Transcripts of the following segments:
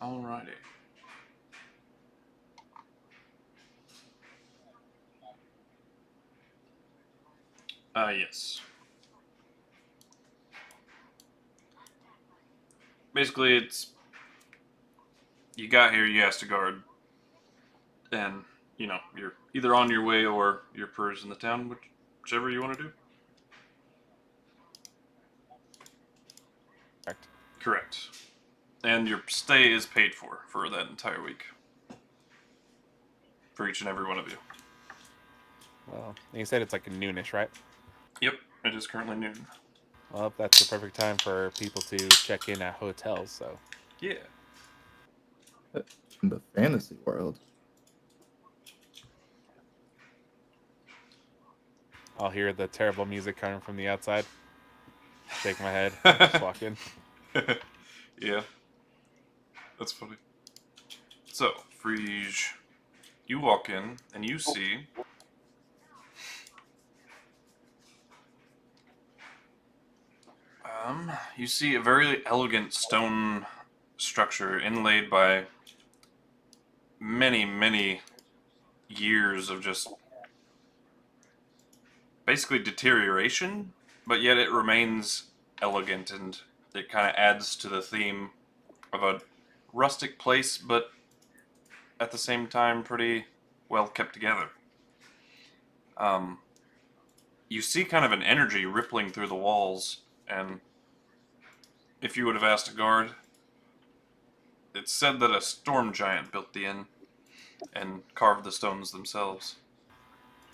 Alrighty. Yes. Basically, it's... You got here, you asked a guard. And, you're either on your way or you're perusing the town, whichever you want to do. Correct. Correct. And your stay is paid for that entire week. For each and every one of you. Well, you said it's like noonish, right? Yep, it is currently noon. Well, that's the perfect time for people to check in at hotels, so... Yeah. In the fantasy world. I'll hear the terrible music coming from the outside. Shake my head, just walk in. Yeah. That's funny. So, Frege, you walk in and you see... you see a very elegant stone structure inlaid by many, many years of just basically deterioration, but yet it remains elegant and it kind of adds to the theme of a rustic place, but at the same time pretty well kept together. You see kind of an energy rippling through the walls, and if you would have asked a guard, it's said that a storm giant built the inn and carved the stones themselves.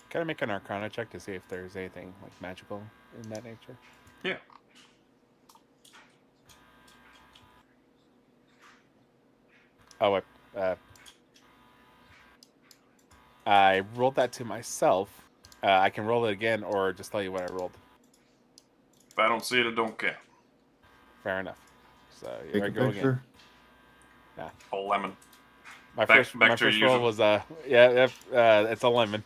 Can I make an Arcana check to see if there's anything like magical in that nature? Yeah. Oh, I rolled that to myself. I can roll it again, or just tell you what I rolled. If I don't see it, it don't count. Fair enough. So Take here I a go picture. again. Yeah. A lemon. My Back first to your roll usual. was it's a lemon.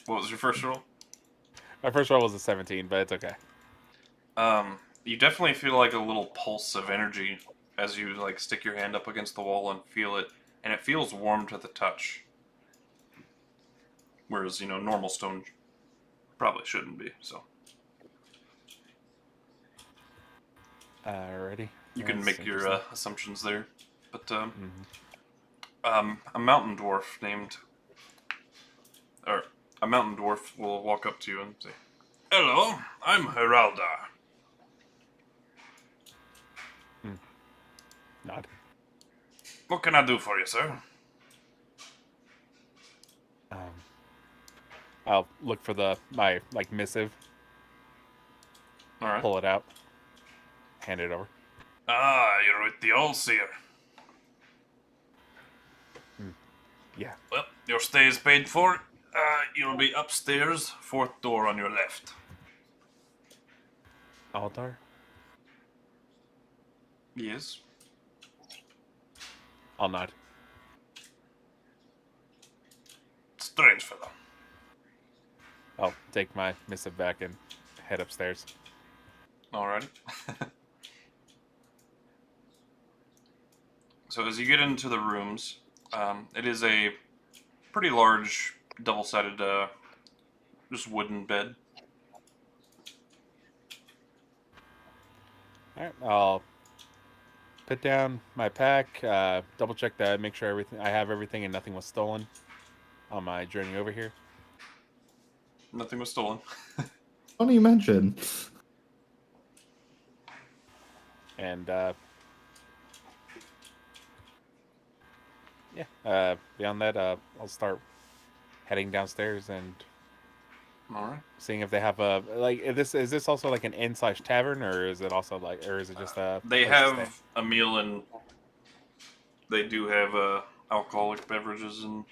What was your first roll? My first roll was a 17, but it's okay. You definitely feel like a little pulse of energy as you like stick your hand up against the wall and feel it, and it feels warm to the touch. Whereas, normal stone probably shouldn't be, so. Alrighty. You can That's make your assumptions there. But, Mm-hmm. a mountain dwarf a mountain dwarf will walk up to you and say, "Hello, I'm Heraldar." Nod. What can I do for you, sir? I'll look for my missive. Alright. Pull it out. Hand it over. Ah, you're with the All-Seer. Yeah. Well, your stay is paid for. You'll be upstairs, fourth door on your left. Altar? Yes. I'll nod. Strange fellow. I'll take my missive back and head upstairs. Alrighty. So as you get into the rooms, it is a pretty large, double-sided, just wooden bed. Alright, I'll put down my pack, double check that, make sure I have everything and nothing was stolen on my journey over here. Nothing was stolen. Funny you mention. And beyond that, I'll start heading downstairs and Alright. seeing if they have is this also like an inn/tavern, or is it also or is it just a They place to stay? have a meal and they do have alcoholic beverages and,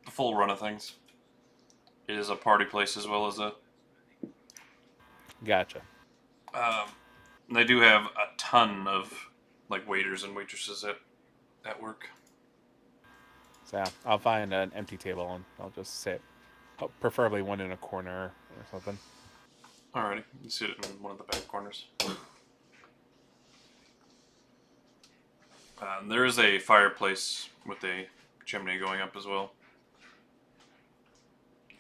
the full run of things. It is a party place as well as a... Gotcha. They do have a ton of, waiters and waitresses at work. So yeah, I'll find an empty table and I'll just sit. Preferably one in a corner or something. Alrighty, you sit in one of the back corners. And there is a fireplace with a chimney going up as well.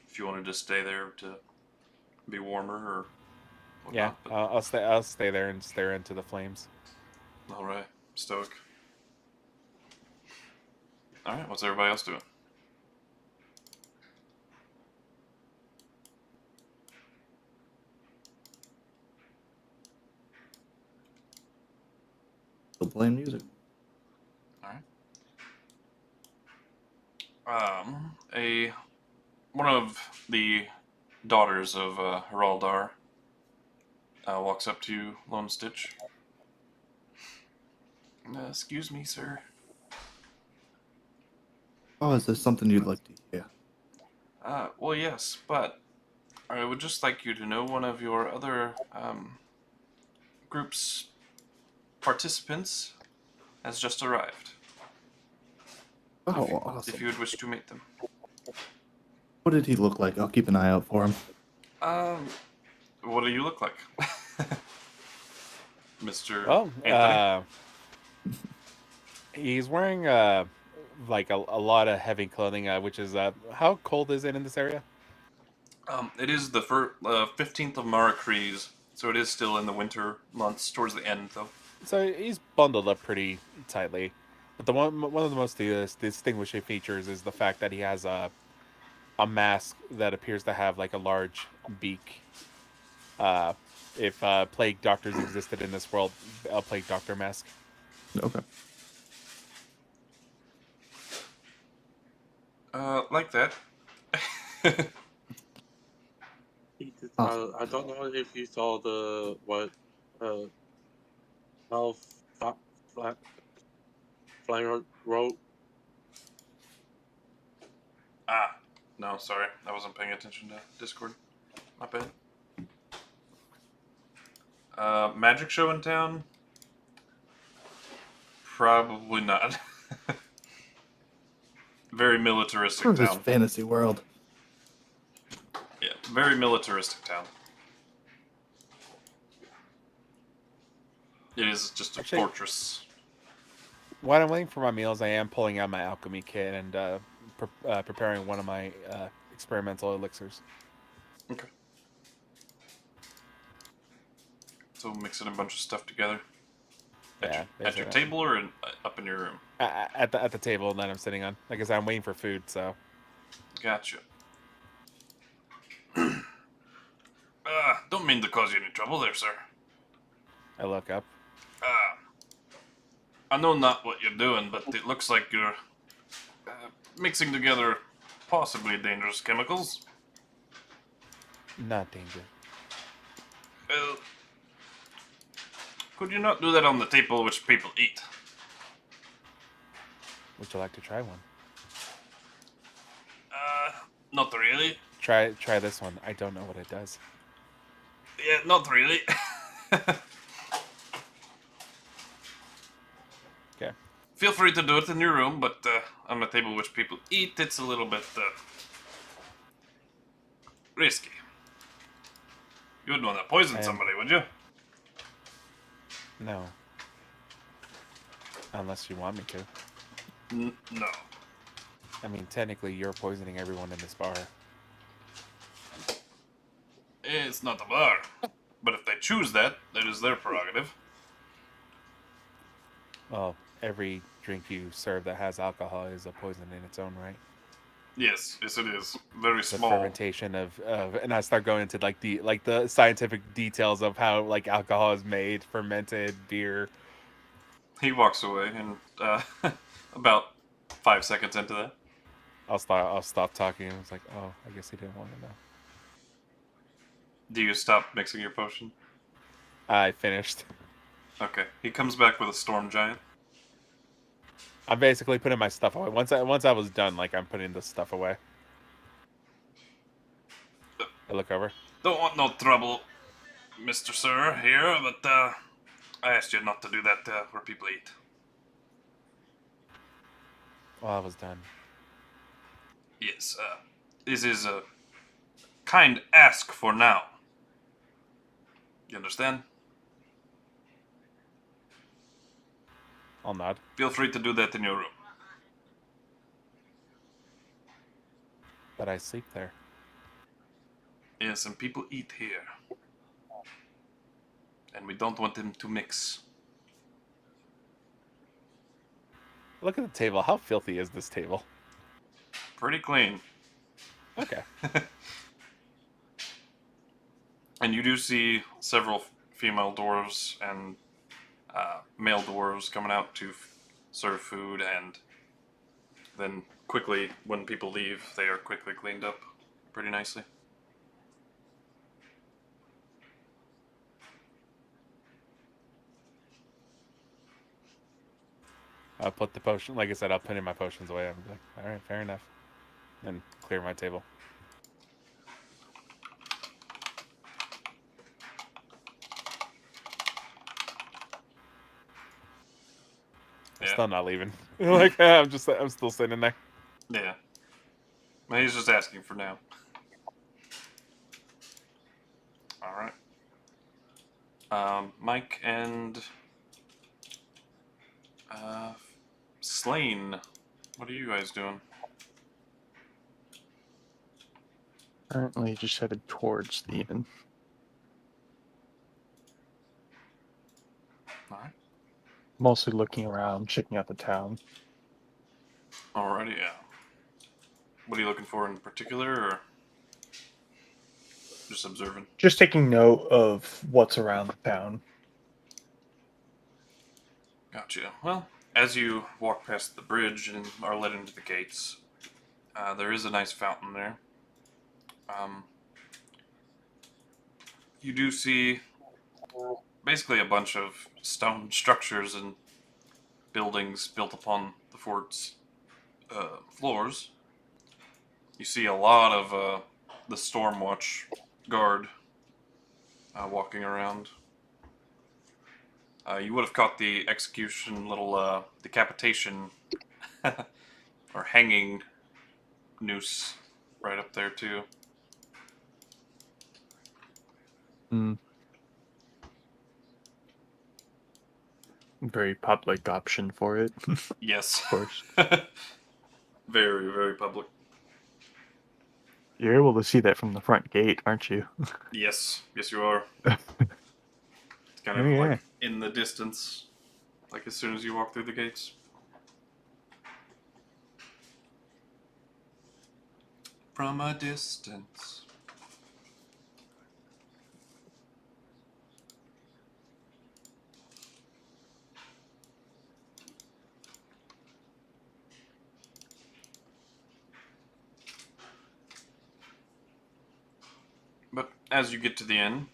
If you wanted to stay there to be warmer or Yeah, whatnot. But, I'll stay. I'll stay there and stare into the flames. all right, stoic. All right, what's everybody else doing? Still playing music. All right. One of the daughters of Heraldar walks up to you, Lone Stitch. Excuse me, sir. Oh, is there something you'd like to hear? Well, yes, but I would just like you to know one of your other group's participants has just arrived. Oh, If you awesome. would wish to meet them. What did he look like? I'll keep an eye out for him. What do you look like? Mr. Oh, Anthony? he's wearing like a lot of heavy clothing, which is how cold is it in this area? It is the 15th of Maracres, so it is still in the winter months, towards the end, though. So he's bundled up pretty tightly. But the one of the most distinguishing features is the fact that he has a mask that appears to have like a large beak. If plague doctors existed in this world, a plague doctor mask. Okay. Like that. Awesome. I don't know if you saw the Mel Flanger wrote. No, sorry. I wasn't paying attention to Discord. My bad. Magic show in town? Probably not. Very militaristic For this town. fantasy world. Yeah, very militaristic town. It is just a Actually- fortress. While I'm waiting for my meals, I am pulling out my alchemy kit and preparing one of my experimental elixirs. Okay. So mixing a bunch of stuff together. Yeah, At your basically. table or up in your room? At the table that I'm sitting on. Like I said, I'm waiting for food, so. Gotcha. Don't mean to cause you any trouble there, sir. I look up. I know not what you're doing, but it looks like you're mixing together possibly dangerous chemicals. Not danger. Well, could you not do that on the table which people eat? Would you like to try one? Not really. Try this one. I don't know what it does. Yeah, not really. Okay. Feel free to do it in your room, but on the table which people eat, it's a little bit risky. You wouldn't want to poison somebody, would you? No. Unless you want me to. No. I mean, technically, you're poisoning everyone in this bar. It's not a bar. But if they choose that, that is their prerogative. Well, every drink you serve that has alcohol is a poison in its own right. Yes, it is. Very The small. fermentation of and I start going into like the scientific details of how like alcohol is made, fermented, beer. He walks away, and about 5 seconds into that, I'll stop talking. And it's like, oh, I guess he didn't want to know. do you stop mixing your potion? I finished. Okay. He comes back with a storm giant. I'm basically putting my stuff away. Once I was done, like I'm putting this stuff away. I look over. Don't want no trouble, Mr. Sir, here, but I asked you not to do that where people eat. Well, I was done. Yes, this is a kind ask for now. You understand? I'll nod. Feel free to do that in your room. But I sleep there. Yes, and people eat here. And we don't want them to mix. Look at the table. How filthy is this table? Pretty clean. Okay. And you do see several female dwarves and male dwarves coming out to serve food, and then quickly, when people leave, they are quickly cleaned up pretty nicely. I'll put the potion, like I said, I'll put in my potions away. I'm like, all right, fair enough. And clear my table. I'm Yeah. still not leaving. Like, I'm still sitting there. Yeah. Well, he's just asking for now. Alright. Mike and Slane, what are you guys doing? Currently just headed towards the inn. Alright. Mostly looking around, checking out the town. Alrighty, yeah. What are you looking for in particular, or just observing? Just taking note of what's around the town. Gotcha. Well, as you walk past the bridge and are led into the gates, there is a nice fountain there. You do see basically a bunch of stone structures and buildings built upon the fort's floors. You see a lot of the Stormwatch guard walking around. You would have caught the execution little decapitation or hanging noose right up there too. Hmm. Very public option for it, of Yes. course. Very, very public. You're able to see that from the front gate, aren't you? Yes. Yes, you are. It's kind of Oh, yeah. like in the distance, like as soon as you walk through the gates. From a distance. But as you get to the inn,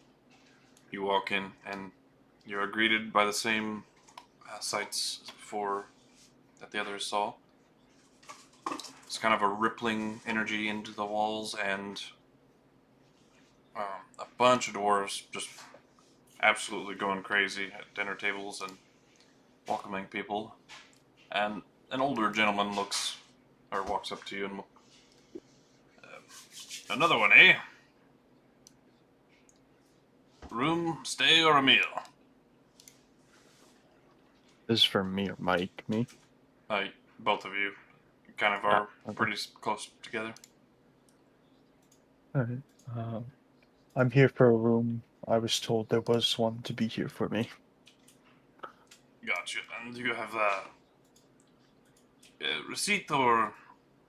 you walk in and you are greeted by the same sights as before that the others saw. It's kind of a rippling energy into the walls, and a bunch of dwarves just absolutely going crazy at dinner tables and welcoming people. And an older gentleman walks up to you and another one, eh? Room, stay, or a meal? This is for me or Mike. Me? Both of you kind of are okay. pretty close together. Alright. I'm here for a room. I was told there was one to be here for me. Gotcha. And you have a receipt or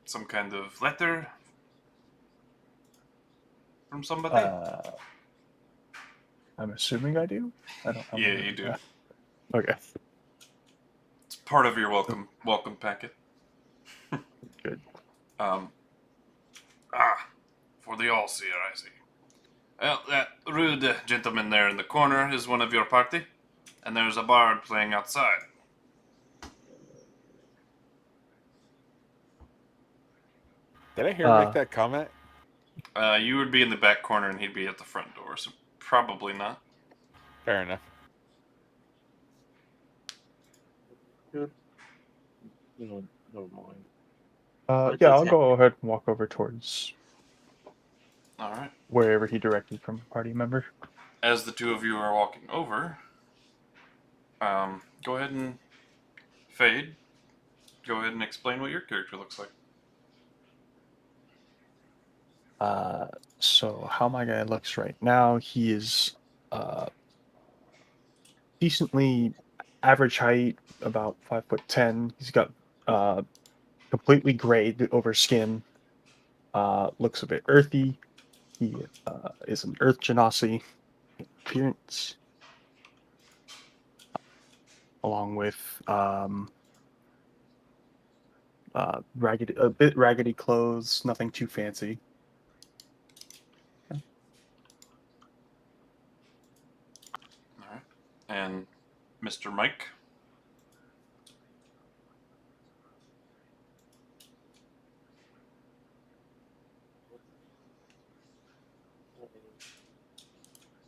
some kind of letter from somebody? I'm assuming I do? I don't Yeah, you do. Okay. It's part of your welcome packet. Good. For the all-seer, I see. Well, that rude gentleman there in the corner is one of your party, and there's a bard playing outside. Did I hear him make that comment? You would be in the back corner, and he'd be at the front door, so probably not. Fair enough. Good. No, never mind. Yeah, I'll go ahead and walk over towards All right. wherever he directed from a party member. As the two of you are walking over, go ahead and Fade, go ahead and explain what your character looks like. So how my guy looks right now, he is decently average height, about 5'10". He's got completely grayed over skin. Looks a bit earthy. He is an earth genasi appearance, along with a bit raggedy clothes, nothing too fancy. All right. And Mr. Mike.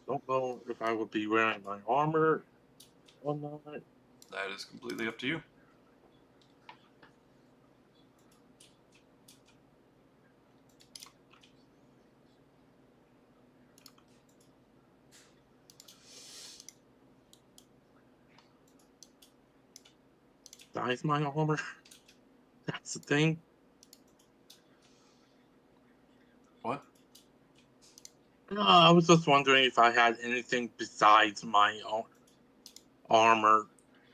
Don't know if I would be wearing my armor or not. That is completely up to you. Dies my armor. That's the thing. What? No, I was just wondering if I had anything besides my armor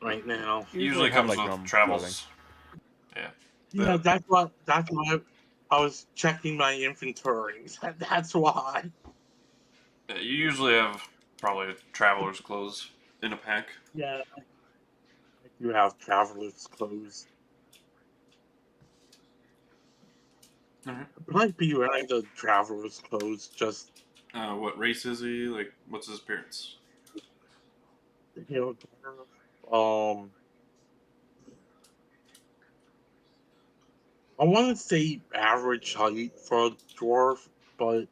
right now. Usually have, comes like, with normal travels. Yeah. Yeah, that's why I was checking my inventory. That's why. Yeah, you usually have probably traveler's clothes in a pack. Yeah, I do have traveler's clothes. Alright. I might be wearing the traveler's clothes just What race is he? Like, what's his appearance? you know, I want to say average height for a dwarf, but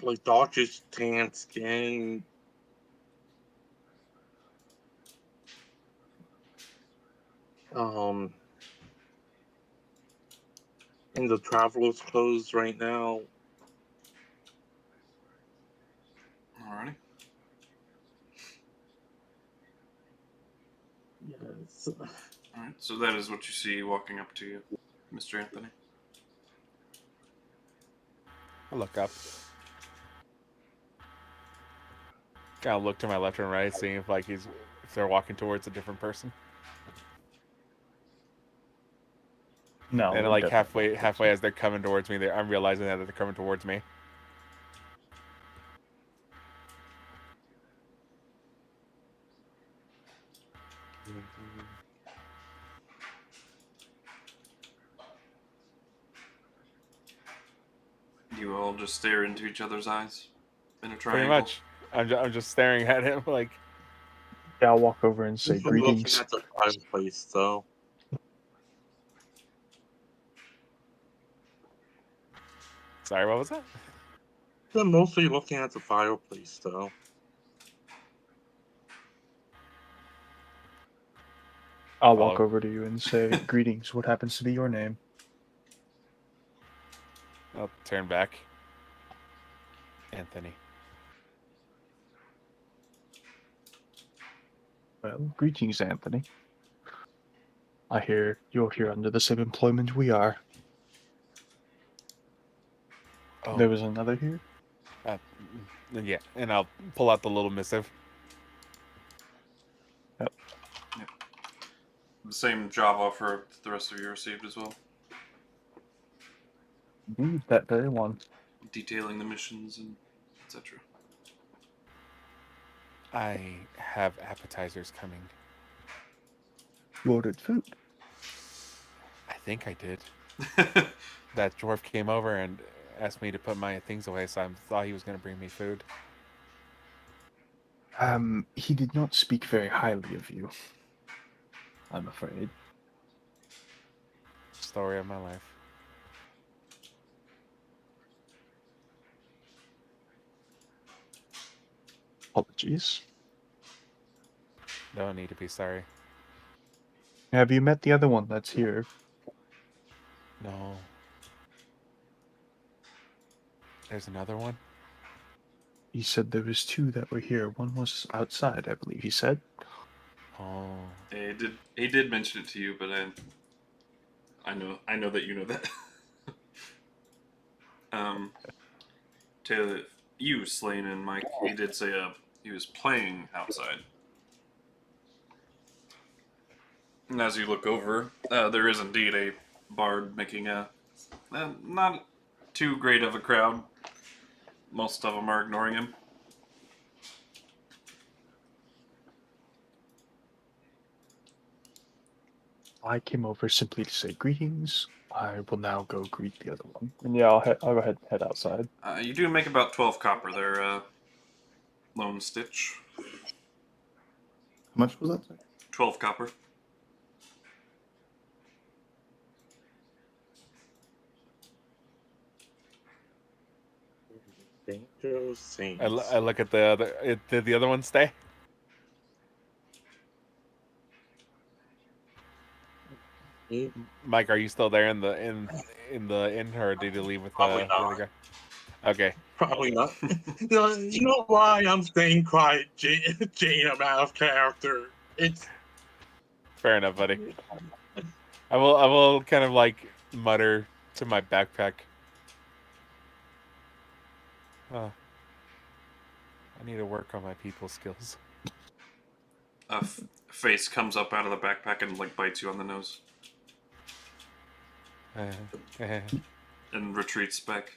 like darkish tan skin. Um, in the traveler's clothes right now. Alrighty. Yes. Alright, so that is what you see walking up to you, Mr. Anthony. I look up. Kind of look to my left and right, seeing if they're walking towards a different person. No, And we're like definitely halfway as they're coming towards me, I'm realizing that they're coming towards me. You all just stare into each other's eyes in a Pretty triangle. much. I'm just staring at him like, Yeah, I'll walk over and say I'm looking greetings. at the fireplace, though. sorry, what was that? I'm mostly looking at the fireplace, though. I'll walk Follow. over to you and say greetings. What happens to be your name? I'll turn back. Anthony. Well, greetings, Anthony. I hear you're here under the same employment we are. Oh, There was another here? yeah. And I'll pull out the little missive. The same job offer that the rest of you received as well, Indeed, that very one. detailing the missions and etc. I have appetizers coming. You ordered food. I think I did. That dwarf came over and asked me to put my things away, so I thought he was going to bring me food. He did not speak very highly of you, I'm afraid. Story of my life. Apologies. Don't need to be sorry. Have you met the other one that's here? No. There's another one? He said there was two that were here. One was outside, I believe he said. Oh. Yeah, he did mention it to you, but I know that you know that. To you, Slane and Mike, he did say he was playing outside. And as you look over, there is indeed a bard making a not too great of a crowd. Most of them are ignoring him. I came over simply to say greetings. I will now go greet the other one. And yeah, I'll go ahead and head outside. You do make about 12 copper there, Lone Stitch. How much was that? Sorry? 12 copper. Dangerous Saints. I look at the other. Did the other one stay? Mike, are you still there in the inn, or did you leave with Probably the other guy? Okay. Probably not. You know why I'm staying quiet, Jane? I'm out of character. It's Fair enough, buddy. I will kind of like mutter to my backpack. Oh, I need to work on my people skills. A face comes up out of the backpack and like bites you on the nose and retreats back.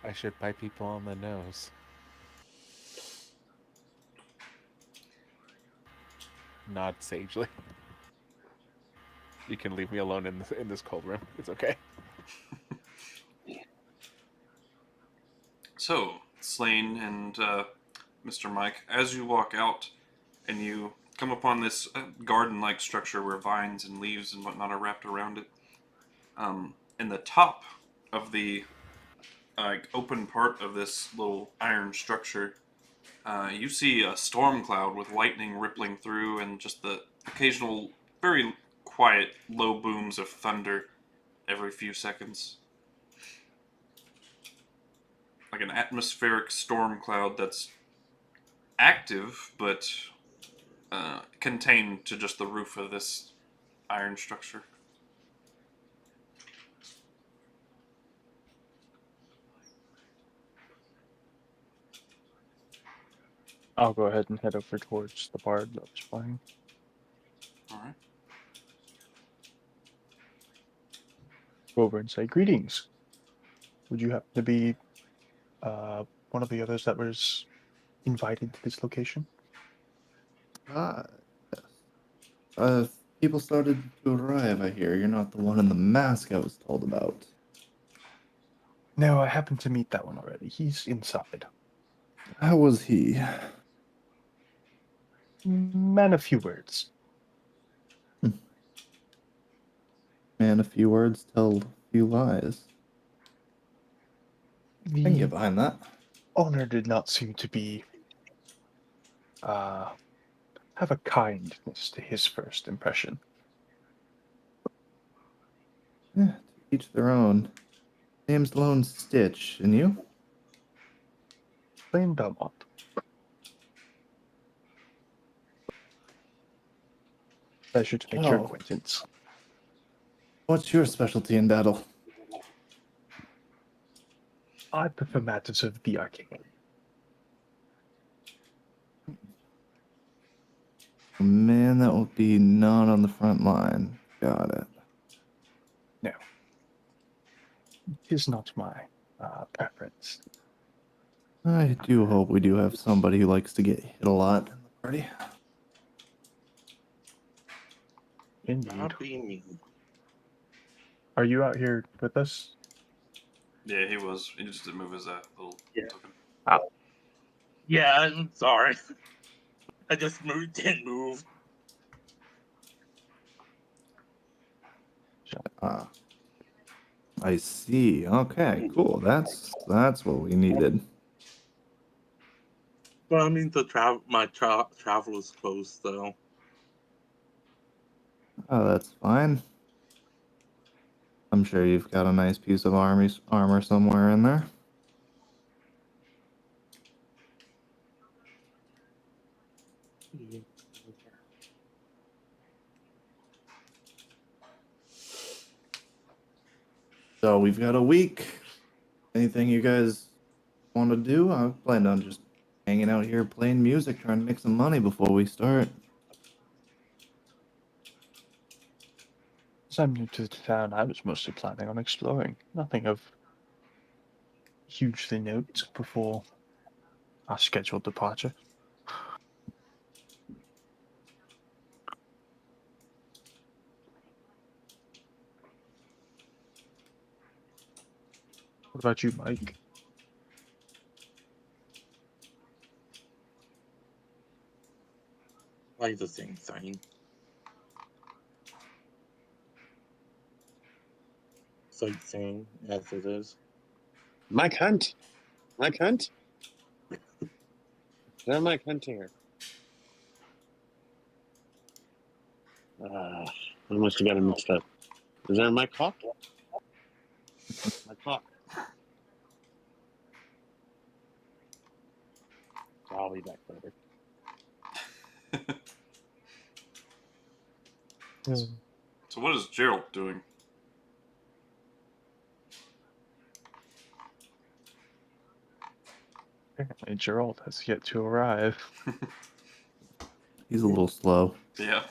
I should bite people on the nose. Nod sagely. You can leave me alone in this cold room. It's okay. So, Slane and Mr. Mike, as you walk out and you come upon this garden-like structure where vines and leaves and whatnot are wrapped around it, in the top of the open part of this little iron structure, you see a storm cloud with lightning rippling through and just the occasional, very quiet, low booms of thunder every few seconds. Like an atmospheric storm cloud that's active, but contained to just the roof of this iron structure. I'll go ahead and head over towards the bard that was playing. Alright. Go over and say greetings. Would you happen to be one of the others that was invited to this location? Yes. People started to arrive, I hear. You're not the one in the mask I was told about. No, I happened to meet that one already. He's inside. How was he? Man, a few words. Man, a few words tell a few lies. I can The get behind that. owner did not seem to be have a kindness to his first impression. To each their own. Name's Lone Stitch, and you? Slane Belmont. Pleasure to make your Oh. acquaintance. What's your specialty in battle? I prefer matters of the Arcane. Man, that will be not on the front line. Got it. No. It is not my preference. I do hope we do have somebody who likes to get hit a lot in the party. Indeed. not be me. Are you out here with us? Yeah, he was. He just didn't move his little Yeah. token. Yeah, I'm sorry. I just didn't move. Ah. I see. Okay, cool. That's what we needed. But I mean, my travel is closed, though. Oh, that's fine. I'm sure you've got a nice piece of armor somewhere in there. So we've got a week. Anything you guys want to do? I planned on just hanging out here playing music, trying to make some money before we start. As I'm new to the town, I was mostly planning on exploring. Nothing of hugely note before our scheduled departure. What about you, Mike? Like the same thing. Sightseeing as it is. Mike Hunt. Mike Hunt? Is that Mike Hunt here? I must have got him mixed up. Is that Mike Hawk? Mike Hawk. I'll be back later. So what is Geralt doing? Apparently, Geralt has yet to arrive. He's a little slow. Yeah.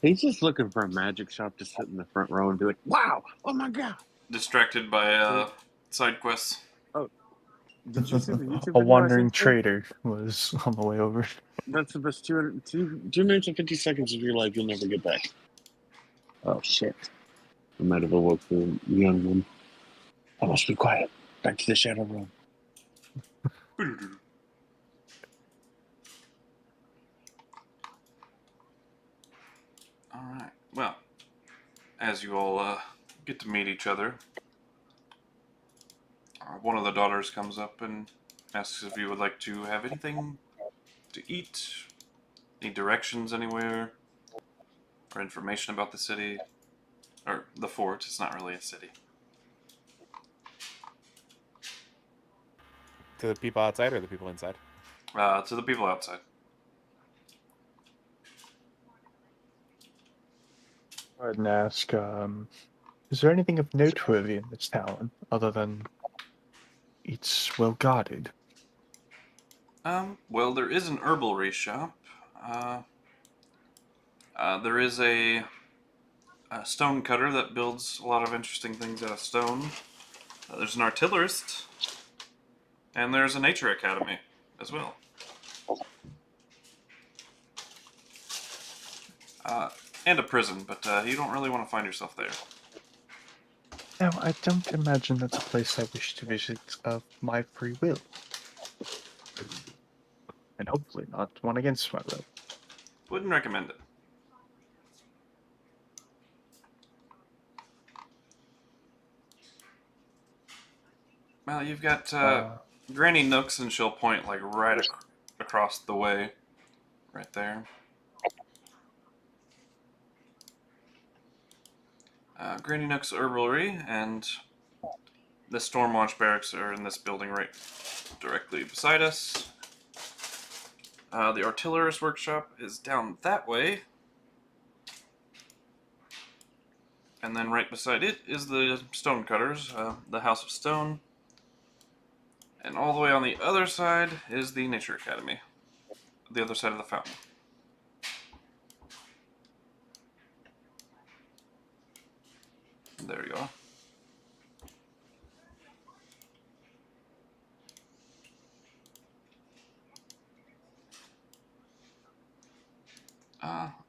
He's just looking for a magic shop to sit in the front row and be like, wow, oh my god. Distracted by side quests. Did you see the YouTube A video I wandering sent you? trader was on the way over. That's the best 2 minutes and 50 seconds of your life you'll never get back. Oh shit. I might have awoke the young one. I must be quiet. Back to the shadow room. Alright. Well, as you all get to meet each other, one of the daughters comes up and asks if you would like to have anything to eat, need directions anywhere, or information about the city, or the fort. It's not really a city. To the people outside or the people inside? To the people outside. Go ahead and ask, is there anything of noteworthy in this town, other than it's well guarded? Well, there is an herbalry shop. There is a stone cutter that builds a lot of interesting things out of stone. There's an artillerist. And there's a nature academy as well. And a prison, but you don't really want to find yourself there. Now, I don't imagine that's a place I wish to visit of my free will. And hopefully not one against my will. Wouldn't recommend it. Well, you've got Granny Nooks, and she'll point like right across the way, right there. Granny Nook's herbalry and the Stormwatch barracks are in this building right directly beside us. The artillerist workshop is down that way. And then right beside it is the stone cutters, the House of Stone. And all the way on the other side is the Nature Academy, the other side of the fountain. There you are.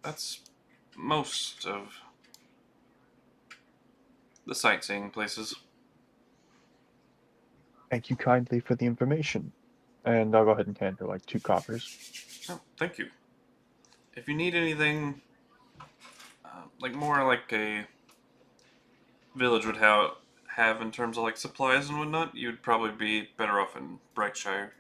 That's most of the sightseeing places. Thank you kindly for the information. And I'll go ahead and hand her like 2 coppers. Oh, thank you. If you need anything, like more like a village would have in terms of like supplies and whatnot, you'd probably be better off in Brightshire.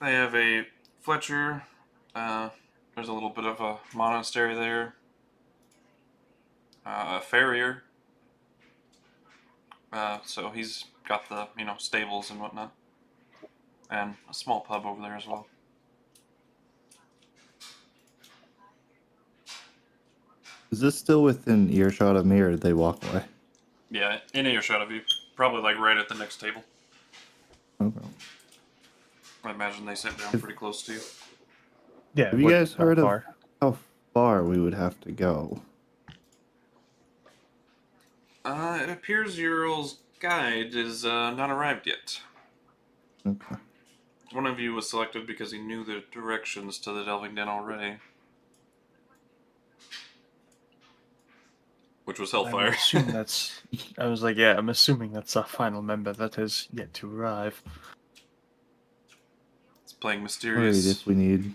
They have a Fletcher. There's a little bit of a monastery there. A farrier. So he's got the, stables and whatnot. And a small pub over there as well. Is this still within earshot of me, or did they walk away? Yeah, in earshot of you. Probably like right at the next table. Okay. I imagine they sit down pretty close to you. Yeah. Have you what- guys how heard of far? how far we would have to go? It appears your all's guide is not arrived yet. Okay. One of you was selected because he knew the directions to the Delving Den already. Which was I Hellfire. assume that's. I was like, yeah, I'm assuming that's our final member that has yet to arrive. It's playing Worried mysterious. if we need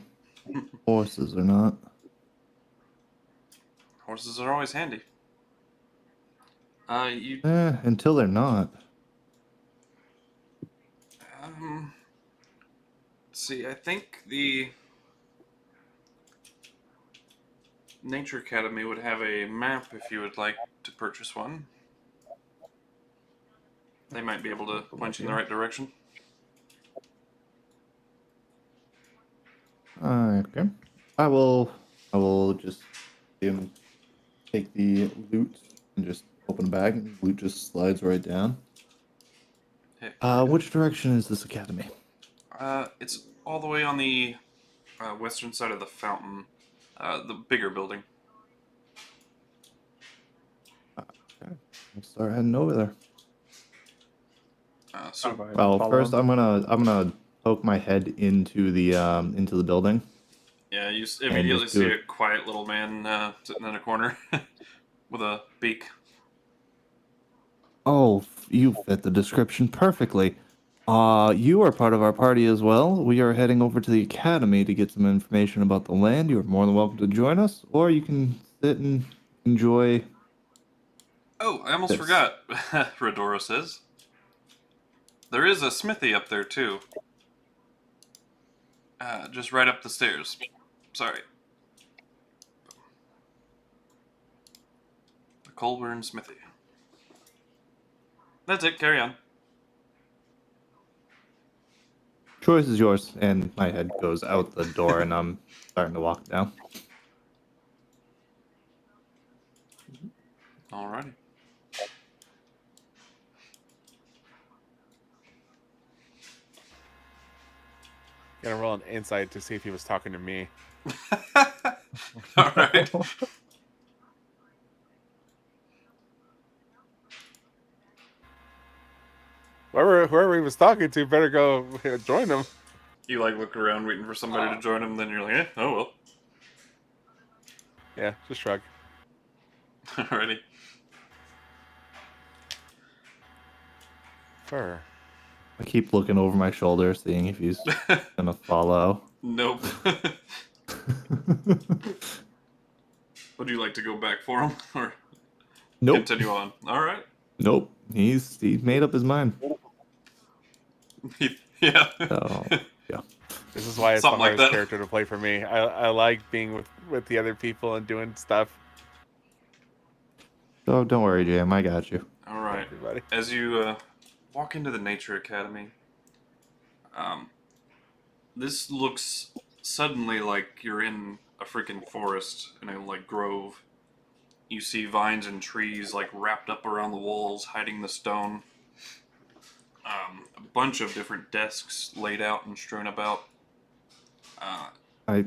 horses or not. Horses are always handy. You Until they're not. see, I think the Nature Academy would have a map if you would like to purchase one. They might be able to point you in the right direction. Okay. I will just take the loot and just open a bag, and loot just slides right down. Hey. Which direction is this academy? It's all the way on the western side of the fountain, the bigger building. Okay. We'll start heading over there. So Alright, Well, follow first him. I'm gonna poke my head into the building. yeah, you immediately just do see it. a quiet little man sitting in a corner with a beak. Oh, you fit the description perfectly. You are part of our party as well. We are heading over to the academy to get some information about the land. You are more than welcome to join us, or you can sit and enjoy. Oh, I almost This. forgot. Redora says. There is a smithy up there too. Just right up the stairs. Sorry. The Colburn Smithy. That's it, carry on. Choice is yours, and my head goes out the door, and I'm starting to walk down. Alrighty. Gonna roll an insight to see if he was talking to me. Alright. Whoever he was talking to better go join him. You look around waiting for somebody to join him, then you're like, oh well. Yeah, just shrug. Alrighty. Fur. I keep looking over my shoulder, seeing if he's gonna follow. Nope. Would you like to go back for him or Nope. continue on? Alright. Nope. He's made up his mind. Yeah. So yeah. This is why it's Something the like hardest that. character to play for me. I like being with the other people and doing stuff. So don't worry, Jam. I got you. Alright. Everybody. As you walk into the Nature Academy, this looks suddenly like you're in a freaking forest in a grove. You see vines and trees wrapped up around the walls, hiding the stone. A bunch of different desks laid out and strewn about. I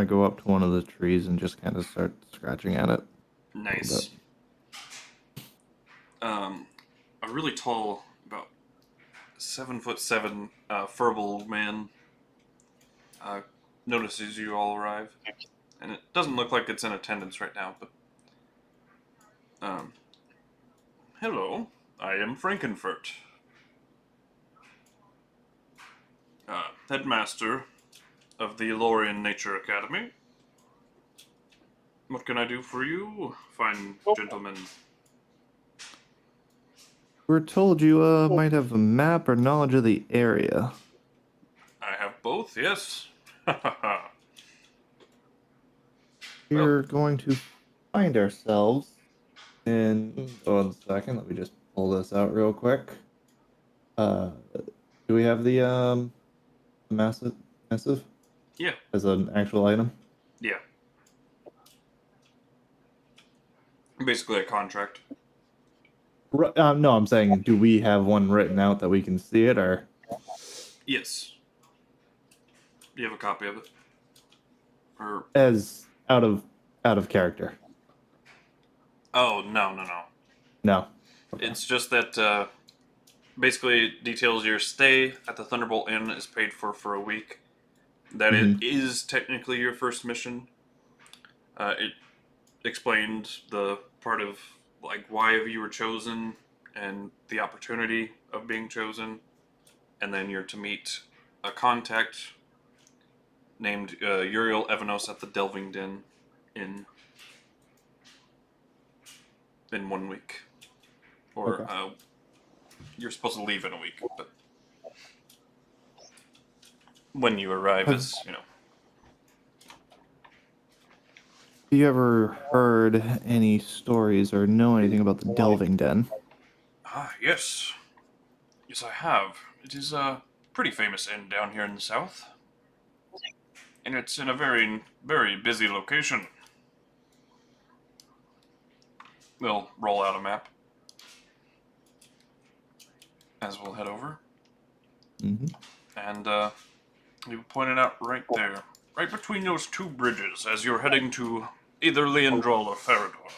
go up to one of the trees and just kind of start scratching at it. Nice. A really tall, about 7'7", furball man notices you all arrive, and it doesn't look like it's in attendance right now. But hello, I am Frankenfurt, headmaster of the Lorien Nature Academy. What can I do for you, fine gentlemen? We're told you might have a map or knowledge of the area. I have both, yes. We're going to find ourselves in. Oh, 1 second. Let me just pull this out real quick. Do we have the massive Yeah, as an actual item? yeah. Basically a contract. No, I'm saying, do we have one written out that we can see it, or Yes. You have a copy of it? Or as out of character? oh no. No. Okay. It's just that basically it details your stay at the Thunderbolt Inn is paid for a week. That it is technically your first mission. It explained the part of like why you were chosen and the opportunity of being chosen, and then you're to meet a contact named Uriel Evanos at the Delving Den in 1 week, or Okay. you're supposed to leave in a week, but when you arrive is Have you ever heard any stories or know anything about the Delving Den? Yes. Yes, I have. It is a pretty famous inn down here in the south. And it's in a very, very busy location. We'll roll out a map as we'll head over. Mm-hmm. And you pointed out right there, right between those two bridges as you're heading to either Leandrol or Farador.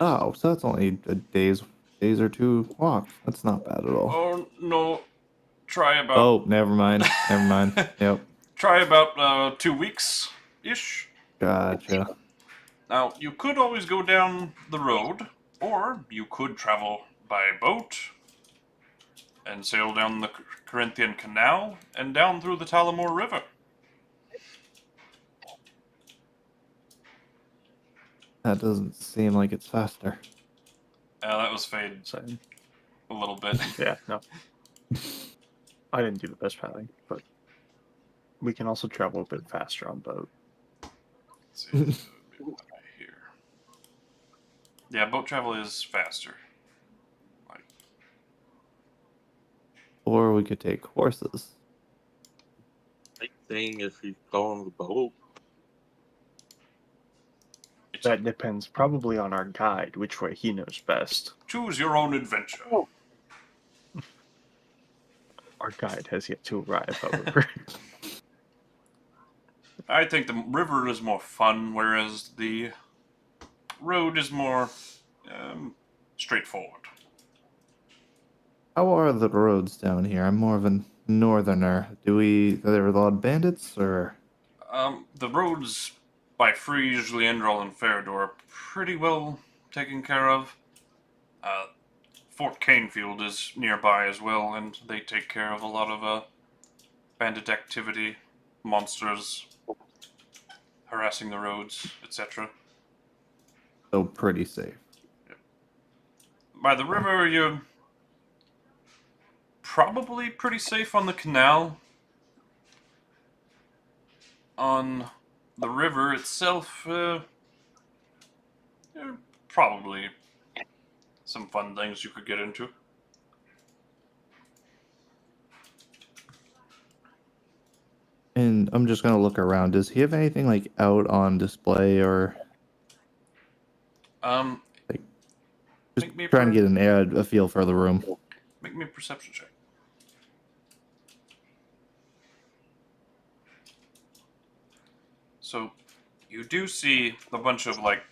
Oh, so that's only a days or two walk. That's not bad at all. Oh, no. Try about... Oh, never mind. Never mind. Yep. Try about 2 weeks-ish. Gotcha. Now, you could always go down the road, or you could travel by boat and sail down the Corinthian Canal and down through the Talamore River. That doesn't seem like it's faster. That was Fade Same. a little bit. Yeah, no. I didn't do the best pathing, but we can also travel a bit faster on boat. Let's see, right here. Yeah, boat travel is faster. Or we could take horses. Same thing if you go on the boat. That depends probably on our guide, which way he knows best. Choose your own adventure. Our guide has yet to arrive, however. I think the river is more fun, whereas the road is more straightforward. How are the roads down here? I'm more of a northerner. Are there a lot of bandits, or? The roads by Friege, Leandrol, and Farador are pretty well taken care of. Fort Canefield is nearby as well, and they take care of a lot of bandit activity, monsters harassing the roads, etc. So pretty safe. By the river, you're probably pretty safe on the canal. On the river itself, probably some fun things you could get into. And I'm just gonna look around. Does he have anything like out on display, or just Make me a trying to get a feel for the room? Make me a perception check. So, you do see a bunch of like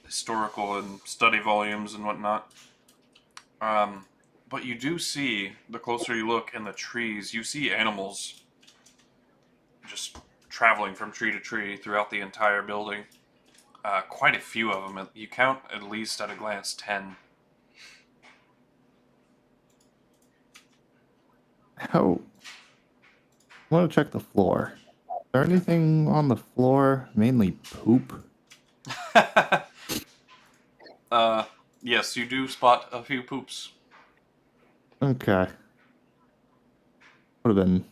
historical and study volumes and whatnot. But you do see, the closer you look in the trees, you see animals just traveling from tree to tree throughout the entire building. Quite a few of them. You count at least at a glance 10. I want to check the floor. Is there anything on the floor? Mainly poop. Yes, you do spot a few poops. Okay. Would have been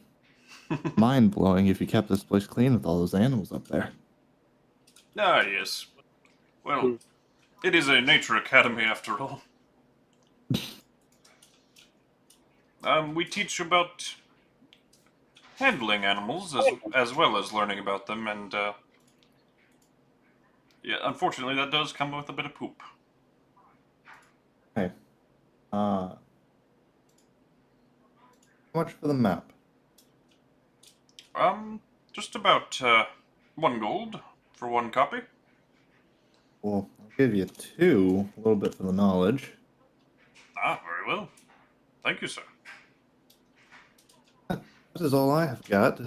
Mind blowing if you kept this place clean with all those animals up there. Ah, yes. Well, it is a nature academy after all. We teach about handling animals as well as learning about them, and yeah, unfortunately, that does come with a bit of poop. Okay. How much for the map? Just about 1 gold for 1 copy. Well, I'll give you 2, a little bit for the knowledge. Ah, very well. Thank you, sir. That is all I have got.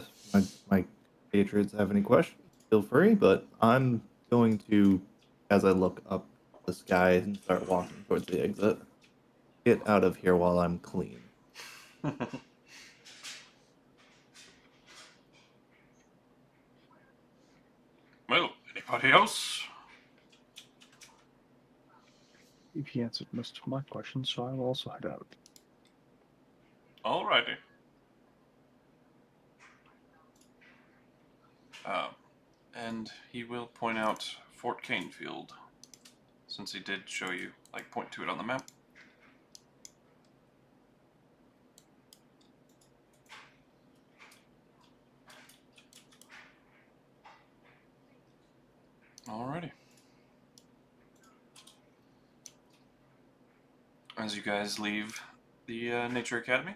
My patriots have any questions, feel free, but I'm going to, as I look up the sky and start walking towards the exit, get out of here while I'm clean. Well, anybody else? He answered most of my questions, so I will also head out. Alrighty. And he will point out Fort Canefield, since he did show you, like, point to it on the map. Alrighty. As you guys leave the Nature Academy,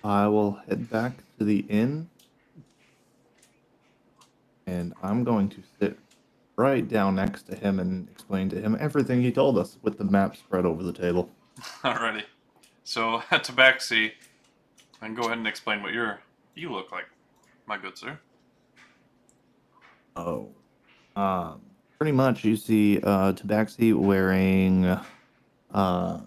I will head back to the inn, and I'm going to sit right down next to him and explain to him everything he told us with the map spread over the table. alrighty. So, Tabaxi, and go ahead and explain what you look like, my good sir. Oh. Pretty much you see Tabaxi wearing studded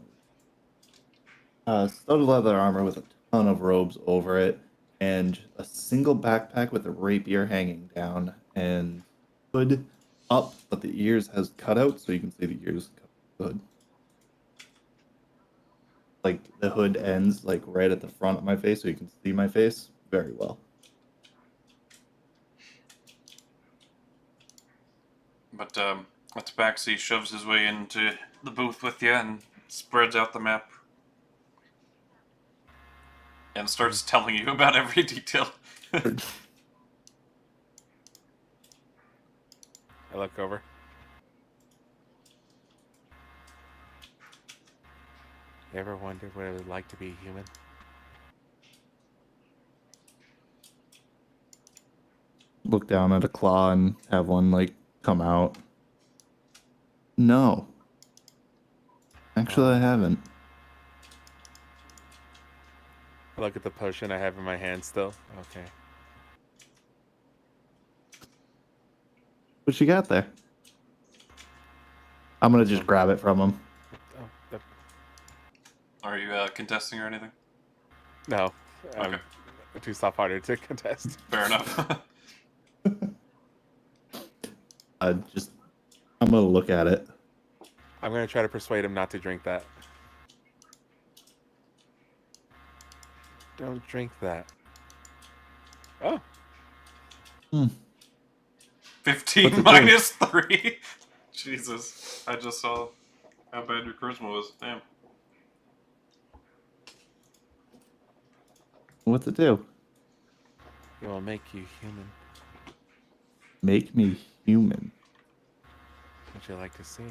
leather armor with a ton of robes over it, and a single backpack with a rapier hanging down, and hood up, but the ears has cut out, so you can see the ears cut the hood. Like the hood ends like right at the front of my face, so you can see my face very well. But Tabaxi shoves his way into the booth with you and spreads out the map. And starts telling you about every detail. I look over. You ever wondered what it was like to be human? Look down at a claw and have one like come out. No. Actually, I haven't. I look at the potion I have in my hand still. Okay. What you got there? I'm gonna just grab it from him. Oh, that, Are you contesting or anything? no. Okay. Too soft-hearted to contest. Fair enough. I'm gonna look at it. I'm going to try to persuade him not to drink that. Don't drink that. Oh. 15 What's it minus 3? Jesus. I just saw how bad your charisma was. Damn. What's it do? It will make you human. Make me human. Would you like to see?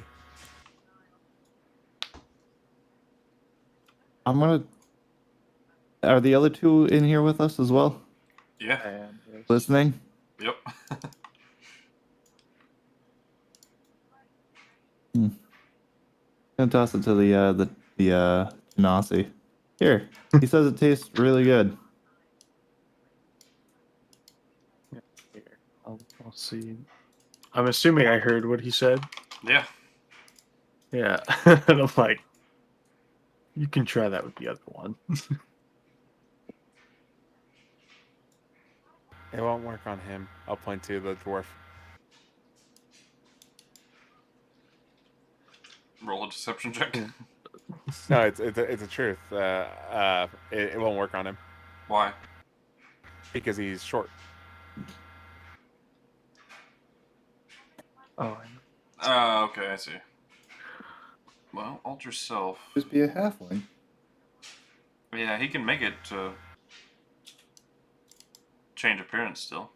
I'm gonna. Are the other two in here with us as well? Yeah. And yes. Listening? Yep. Gonna toss it to the Genasi. Here. He says it tastes really good. Here, I'll see. I'm assuming I heard what he said. Yeah. Yeah. And I'm like, you can try that with the other one. It won't work on him. I'll point to the dwarf. Roll a deception check. No, it's a truth. It won't work on him Why? because he's short. Oh, Okay, I see. Well, alter self. Just be a halfling. Yeah, he can make it to change appearance still.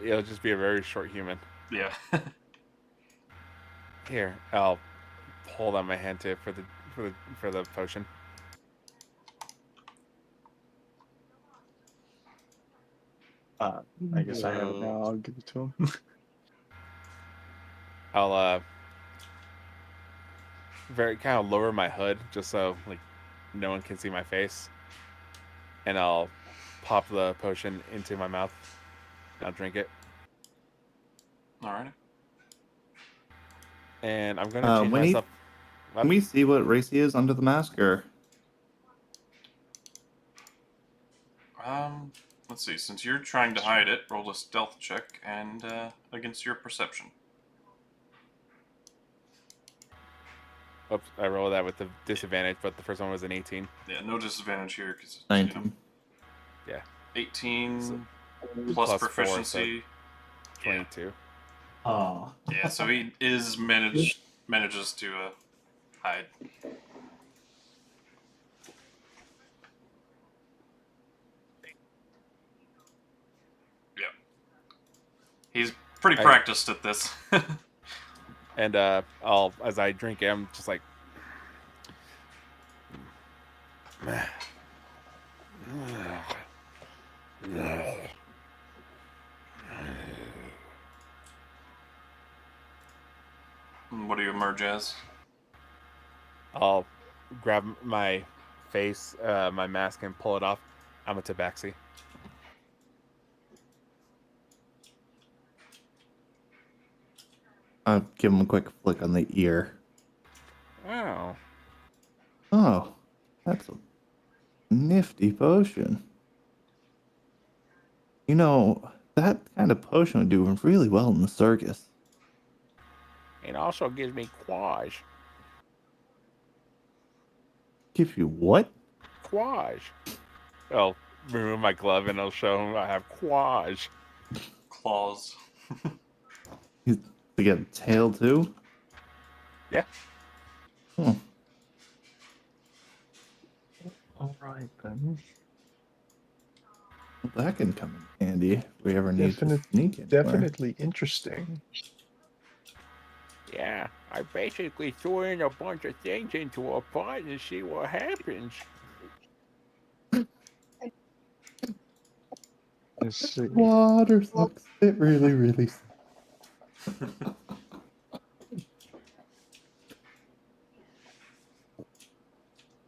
He'll just be a very short human. Yeah. Here, I'll hold out my hand to it for the potion. I guess I have it now. I'll give it to him. I'll very kind of lower my hood just so like no one can see my face, and I'll pop the potion into my mouth. I'll drink it, Alright. and I'm gonna change when he- myself. Can we see what race he is under the mask, or Let's see. Since you're trying to hide it, roll a stealth check and against your perception. Oops, I rolled that with the disadvantage, but the first one was an 18. Yeah, no disadvantage here because 19? 18 So- plus plus 4, proficiency. 22. Oh. Yeah, so he is manages to hide. Yeah, he's pretty practiced at this. And I'll as I drink it, I'm just like. What do you emerge as? I'll grab my face, my mask, and pull it off. I'm a Tabaxi. I'll give him a quick flick on the ear. Oh. Oh, that's a nifty potion. You know, that kind of potion would do really well in the circus. It also gives me quash. Gives you what? Quash. I'll remove my glove and I'll show him I have quash. Claws. To get a tail too? Yeah. Hmm. All right then. Well, that can come in handy if we ever need to Definite- sneak in. Definitely interesting. Yeah, I basically threw in a bunch of things into a pot and see what happens. Let's see. Water sucks. It really, really sucks.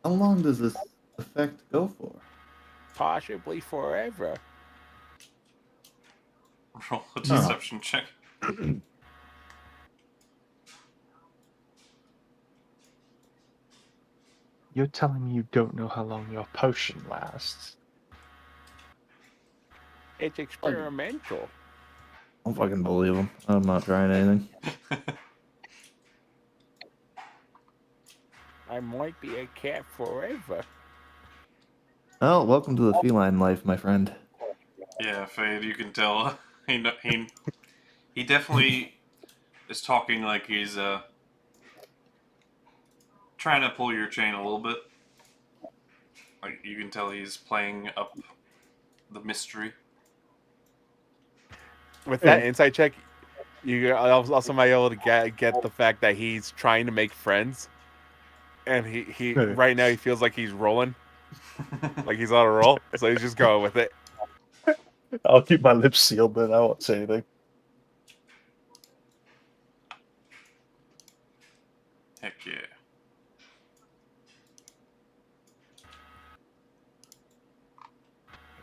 How long does this effect go for? Possibly forever. Roll a deception check. You're telling me you don't know how long your potion lasts? It's experimental. I don't fucking believe him. I'm not trying anything. I might be a cat forever. Well, welcome to the feline life, my friend. Yeah, Fade, you can tell he definitely is talking like he's trying to pull your chain a little bit. Like you can tell he's playing up the mystery. With that insight check, you also might be able to get the fact that he's trying to make friends, and he right now he feels like he's rolling, like he's on a roll, so he's just going with it. I'll keep my lips sealed, but I won't say anything. Heck yeah.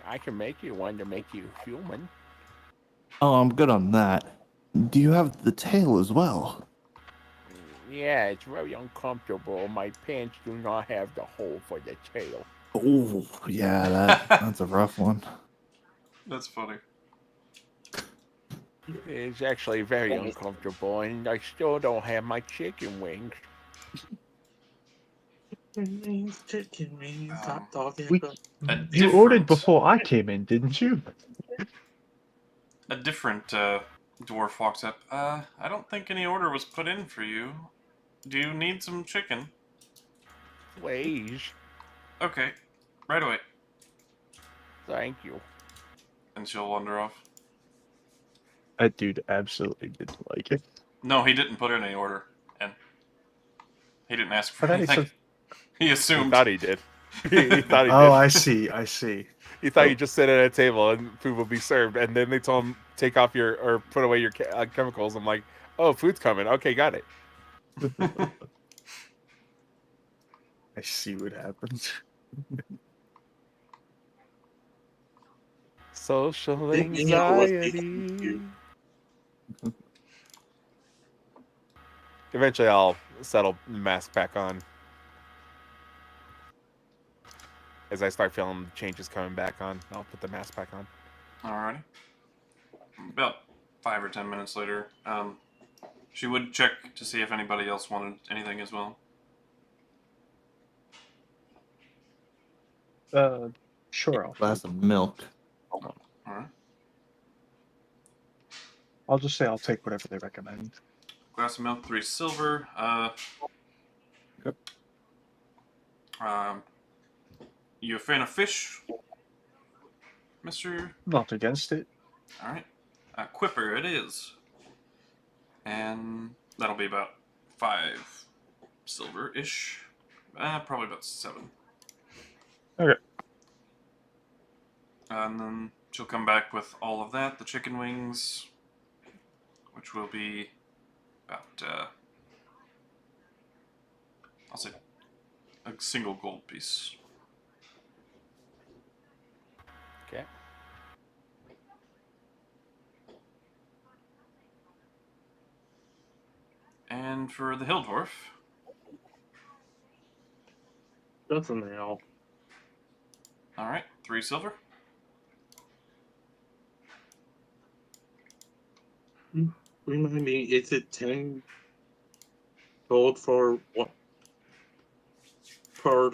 I can make you one to make you human. Oh, I'm good on that. Do you have the tail as well? Yeah, it's very uncomfortable. My pants do not have the hole for the tail. Oh, yeah, that's a rough one. That's funny. It's actually very uncomfortable, and I still don't have my chicken wings. Chicken wings, Um, hot dog, and we- burger. You ordered different- before I came in, didn't you? A different dwarf walks up. I don't think any order was put in for you. Do you need some chicken? Wage. Okay, right away. Thank you. And she'll wander off. That dude absolutely didn't like it. No, he didn't put in any order, and he didn't ask for I thought he anything. said- He He assumed. thought he did. He thought he Oh, did. I see. I see. He thought you just sit at a table and food will be served, and then they told him take off your or put away your chemicals. I'm like, oh, food's coming. Okay, got it. I see what happens. Social Didn't any of us need anxiety. you? Eventually, I'll settle the mask back on as I start feeling changes coming back on. I'll put the mask back on. Alrighty. About 5 or 10 minutes later, she would check to see if anybody else wanted anything as well. Sure. Glass of milk. Alright. I'll just say I'll take whatever they recommend. Glass of milk, 3 silver. Yep. You a fan of fish, Mr. Not against it. Alright. Quipper it is. And that'll be about 5 silver-ish. Probably about 7. Okay. And then she'll come back with all of that, the chicken wings, which will be about, I'll say, a single gold piece. Okay. And for the hill dwarf, That's a nail. alright, 3 silver. Remind me, is it 10 gold for what? For,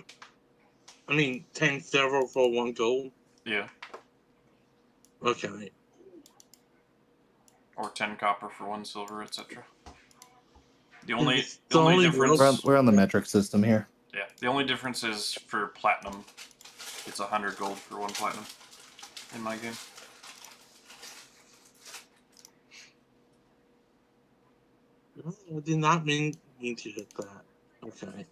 10 silver for 1 gold? Yeah. Okay. Or 10 copper for 1 silver, etc. The Hmm, only, it's the only only difference... We're on the metric system here. Yeah, the only difference is for platinum. It's 100 gold for 1 platinum in my game. I did not mean to hit that. Okay.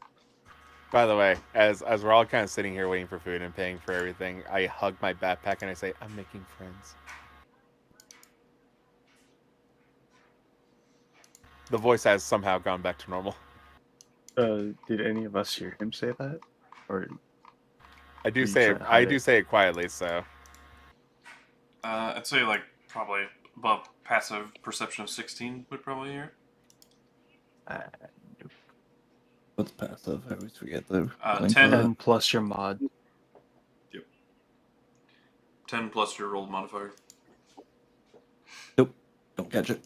By the way, as we're all kind of sitting here waiting for food and paying for everything, I hug my backpack and I say, "I'm making friends." The voice has somehow gone back to normal. Did any of us hear him say that? Or I do You say trying it. to I hide do it? say it quietly. So I'd say like probably above passive perception of 16 would probably hear it. What's passive? I always forget the. link for 10. that. 10 plus your mod. 10 plus your rolled modifier. Nope. Don't catch it.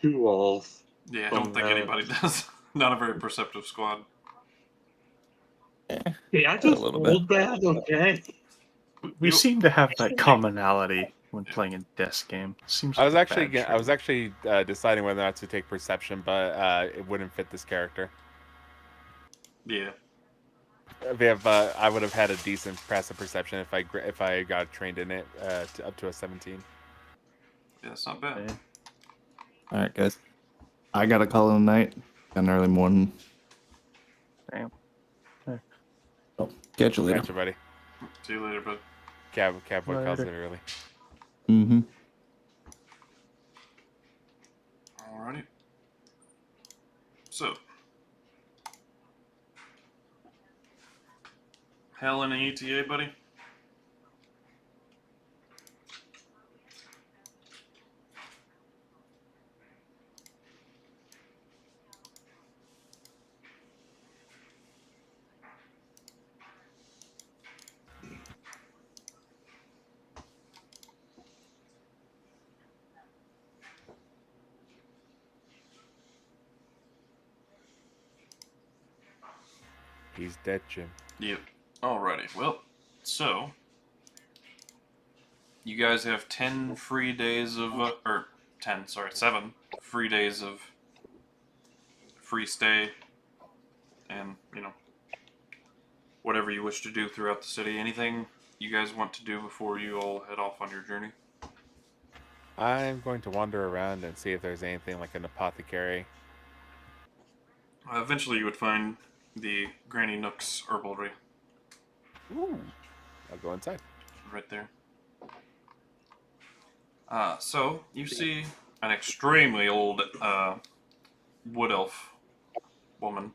2 off. Yeah, I don't think anybody does. Not a very perceptive squad. Yeah, I A just little rolled bad, okay? We You- seem to have that commonality when playing a desk game. Seems I was like a actually bad I was trait. actually deciding whether or not to take perception, but it wouldn't fit this character. Yeah. I would have had a decent passive perception if I got trained in it up to a 17. Yeah, it's not bad. Yeah. All right, guys. I got a call in the night. Got an early morning. Damn. So, catch you later. Gotcha, buddy. See you later, bud. Cowboy calls it Later. early. Mm-hmm. Alrighty. So. Hell in an ETA, buddy? He's dead, Jim. Yep. Alrighty. Well, so you guys have 10 free days of, or 10, sorry, 7 free days of free stay, and whatever you wish to do throughout the city. Anything you guys want to do before you all head off on your journey? I'm going to wander around and see if there's anything like an apothecary. Eventually, you would find the Granny Nook's herbalry Ooh. I'll go inside. right there. So you see an extremely old wood elf woman,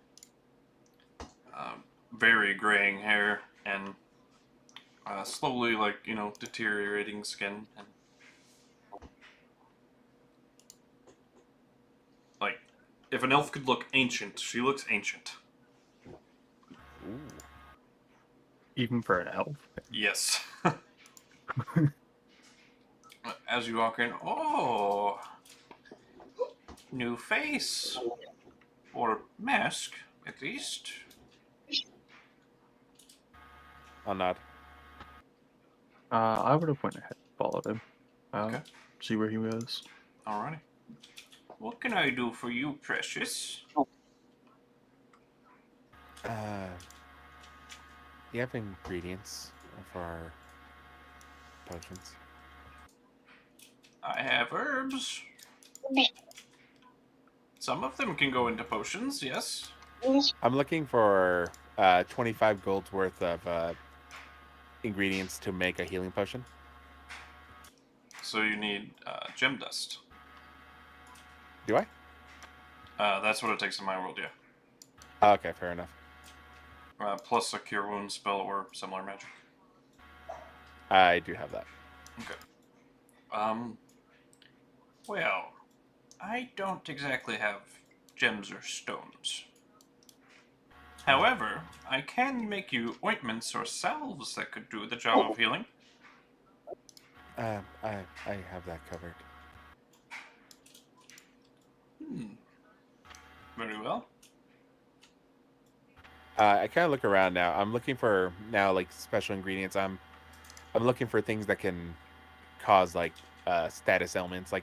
very graying hair and slowly, deteriorating skin, and if an elf could look ancient, she looks ancient. Ooh. Even for an elf. Yes. As you walk in, oh, new face, or mask, at least. I'll nod. I would have went ahead and followed him. Okay. See where he was. Alrighty. What can I do for you, precious? You have ingredients for our potions? I have herbs. Some of them can go into potions, yes. I'm looking for 25 gold's worth of ingredients to make a healing potion. So you need gem dust. Do I? That's what it takes in my world, yeah. Okay, fair enough. Plus a cure wounds spell or similar magic. I do have that. Okay. Well, I don't exactly have gems or stones. However, I can make you ointments or salves that could do the job of healing. I have that covered. Very well. I kind of look around now. I'm looking for now like special ingredients. I'm looking for things that can cause like status elements,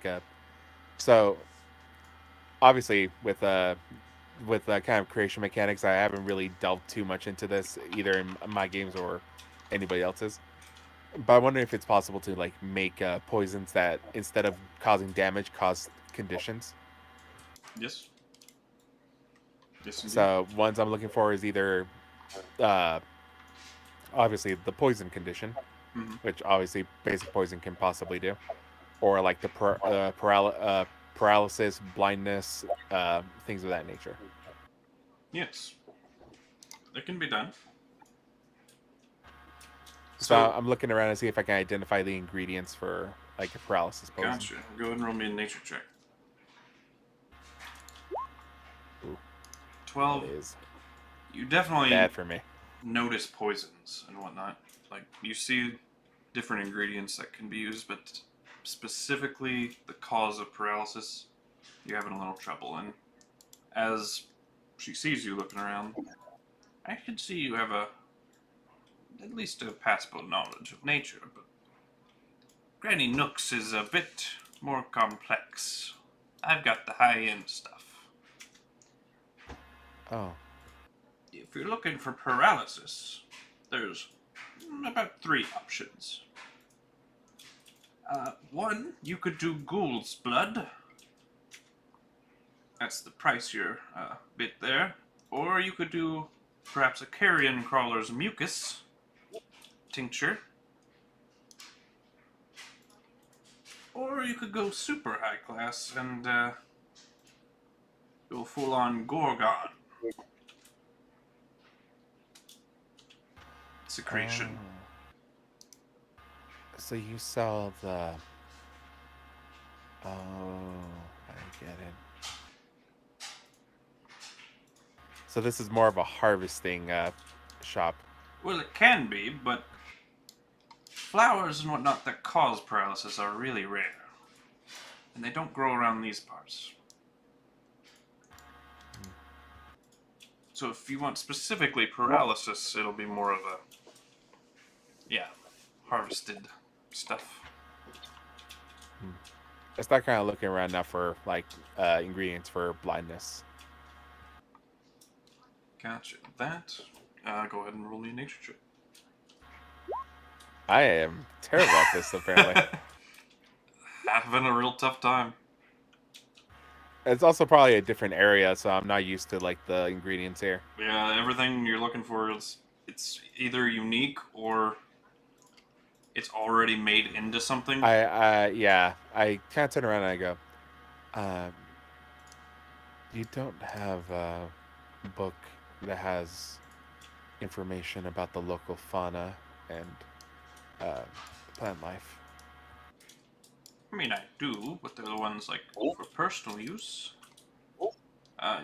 so obviously with kind of creation mechanics, I haven't really delved too much into this either in my games or anybody else's. But I wonder if it's possible to like make poisons that instead of causing damage, cause conditions. Yes. Yes, indeed. So ones I'm looking for is either obviously the poison condition, which obviously basic poison can possibly do, or like the paralysis, blindness, things of that nature. Yes. It can be done. So I'm looking around to see if I can identify the ingredients for like a paralysis poison. Gotcha. Go ahead and roll me a nature check. Ooh. 12. That is You definitely bad for me. notice poisons and whatnot. Like, you see different ingredients that can be used, but specifically the cause of paralysis, you're having a little trouble. And as she sees you looking around, I can see you have at least a passable knowledge of nature, but Granny Nook's is a bit more complex. I've got the high-end stuff. Oh. If you're looking for paralysis, there's about 3 options. One, you could do ghoul's blood. That's the pricier bit there. Or you could do perhaps a carrion crawler's mucus tincture. Or you could go super high class and go full on Gorgon secretion. So you sell the... Oh, I get it. So this is more of a harvesting shop. Well, it can be, but flowers and whatnot that cause paralysis are really rare. And they don't grow around these parts. So if you want specifically paralysis, it'll be more of a, yeah, harvested stuff. I start kind of looking around now for like ingredients for blindness. Gotcha. That. Go ahead and roll me a nature check. I am terrible at this, apparently. Having a real tough time. It's also probably a different area, so I'm not used to like the ingredients here. Yeah, everything you're looking for is it's either unique or it's already made into something. I kind of turn around and I go, you don't have a book that has information about the local fauna and plant life. I mean, I do, but they're the ones like for personal use.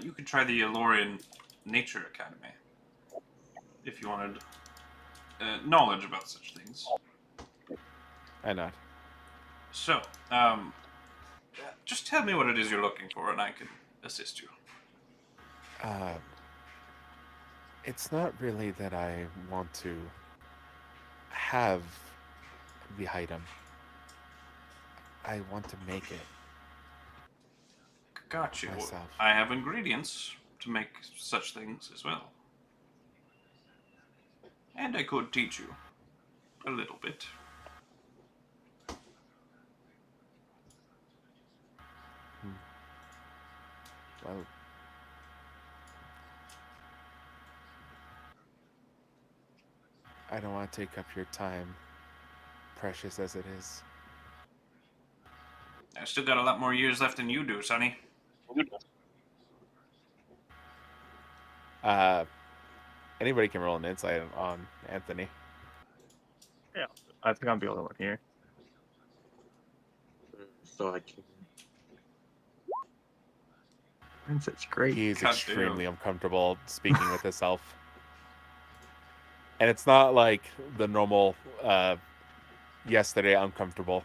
You could try the Elorian Nature Academy if you wanted knowledge about such things. I nod. So, just tell me what it is you're looking for, and I can assist you. It's not really that I want to have the item. I want to make it. Got you. Myself. I have ingredients to make such things as well. And I could teach you a little bit. Well, I don't want to take up your time, precious as it is. I've still got a lot more years left than you do, Sonny. Anybody can roll an insight on Anthony. Yeah, I think I'm the only one here. So I can. That's great. He's God extremely damn. uncomfortable speaking with himself. And it's not like the normal yesterday uncomfortable.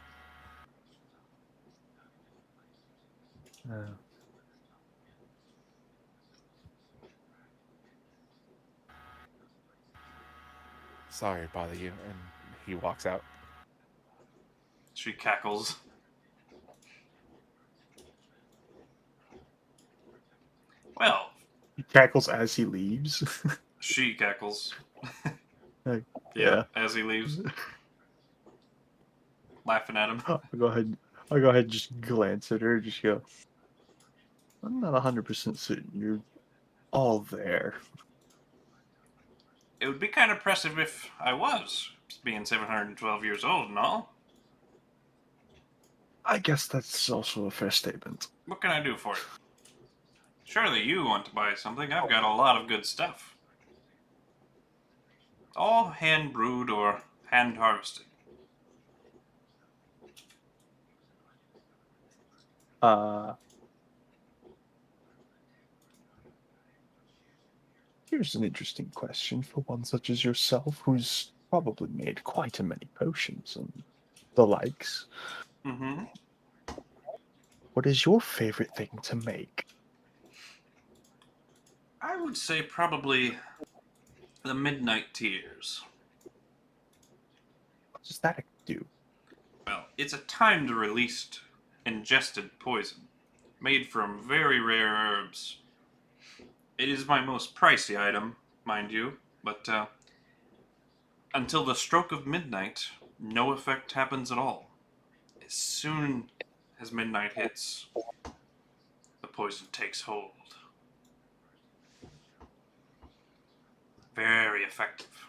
Sorry to bother you. And he walks out. She cackles. Well, He cackles as he leaves. she cackles. Like, Yeah, as he leaves. Laughing at him. I'll go ahead and just glance at her, just go, I'm not 100% certain you're all there. It would be kind of impressive if I was, being 712 years old and all. I guess that's also a fair statement. What can I do for you? Surely you want to buy something. I've got a lot of good stuff. All hand brewed or hand harvested. Here's an interesting question for one such as yourself, who's probably made quite a many potions and the likes. Mm-hmm. What is your favorite thing to make? I would say probably the Midnight Tears. What does that do? Well, it's a timed released ingested poison made from very rare herbs. It is my most pricey item, mind you, but until the stroke of midnight, no effect happens at all. As soon as midnight hits, the poison takes hold. Very effective.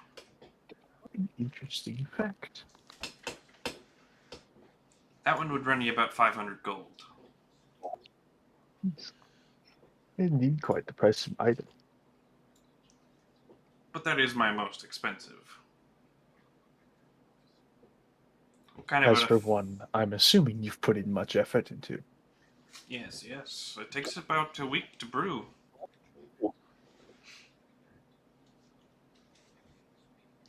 An interesting fact. That one would run you about 500 gold. Indeed, quite the price of item. But that is my most expensive. What kind As of for one, I'm assuming you've put in much effort into. Yes, yes. It takes about a week to brew.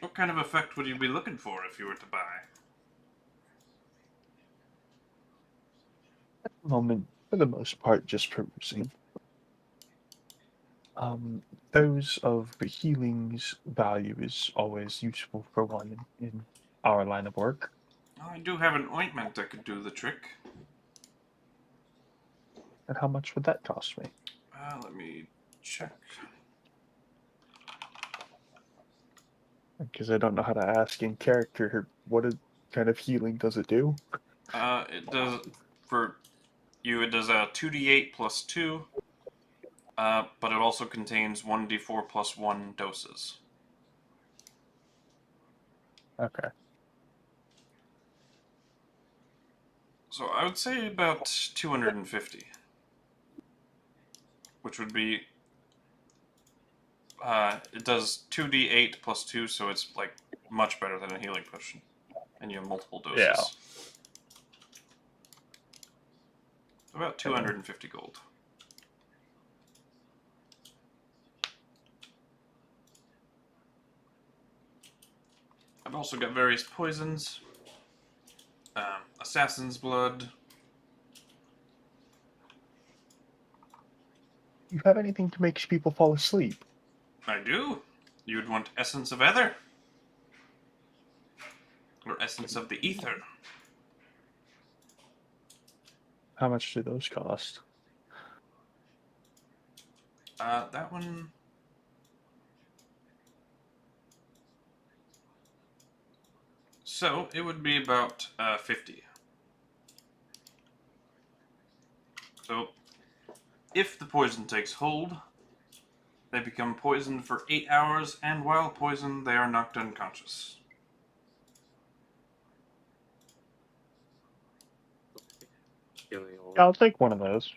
What kind of effect would you be looking for if you were to buy? At the moment, for the most part, just perusing. Those of the healing's value is always useful for one in our line of work. I do have an ointment that could do the trick. And how much would that cost me? Let me check. Because I don't know how to ask in character. Kind of healing does it do? It does, for you, it does a 2d8 plus 2, but it also contains 1d4 plus 1 doses. Okay. So I would say about 250. Which would be... it does 2d8 plus 2, so it's, like, much better than a healing potion. And you have multiple doses. Yeah. About 250 gold. I've also got various poisons. Assassin's blood. You have anything to make people fall asleep? I do. You would want essence of ether. Or essence of the ether. How much do those cost? That one... So, it would be about 50. So, if the poison takes hold, they become poisoned for 8 hours, and while poisoned, they are knocked unconscious. Yeah, I'll take one of those.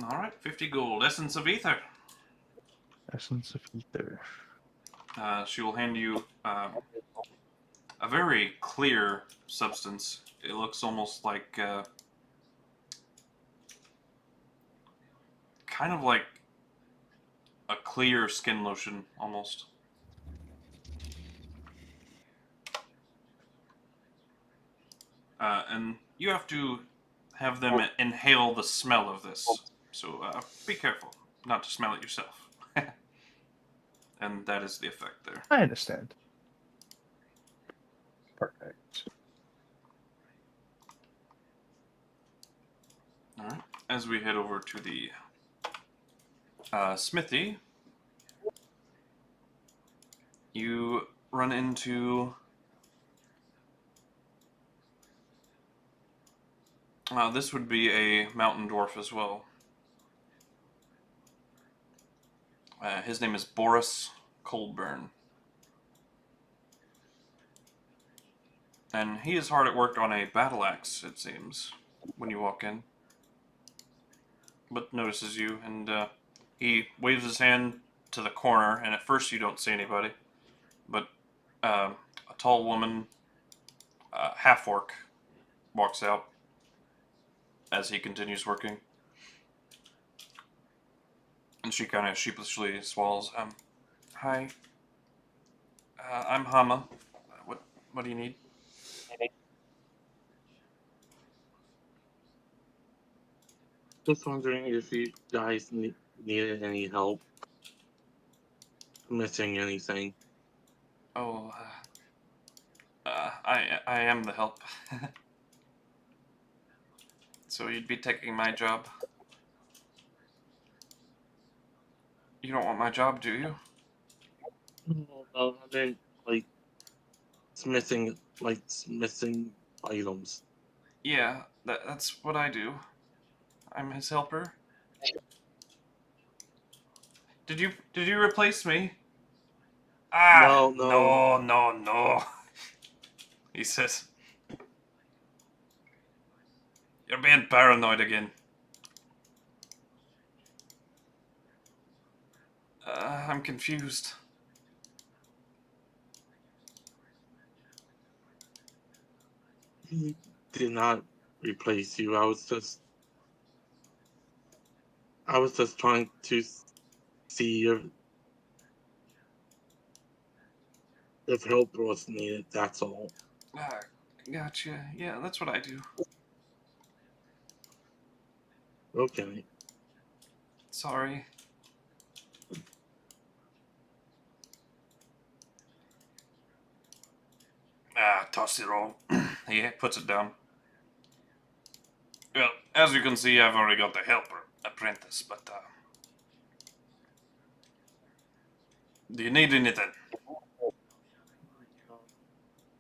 Alright, 50 gold. Essence of ether. Essence of ether. She will hand you a very clear substance. It looks almost like... kind of like a clear skin lotion, almost. And you have to have them inhale the smell of this. So be careful not to smell it yourself. And that is the effect there. I understand. Perfect. Alright, as we head over to the smithy, you run into... this would be a mountain dwarf as well. His name is Boris Coldburn. And he is hard at work on a battle axe, it seems, when you walk in. But notices you, and he waves his hand to the corner, and at first you don't see anybody. But a tall woman, half-orc, walks out as he continues working. And she kind of sheepishly swallows. Hi. I'm Hama. What do you need? Just wondering if you guys needed any help missing anything. Oh, I am the help. So you'd be taking my job? You don't want my job, do you? No, I mean, like, smithing items. Yeah, that's what I do. I'm his helper. Did you replace me? Ah, no. He says, "You're being paranoid again." I'm confused. He did not replace you. I was just trying to see if help was needed. That's all. Ah, gotcha. Yeah, that's what I do. Okay. Sorry. Toss it all. He puts it down. Well, as you can see, I've already got the helper apprentice, but do you need anything?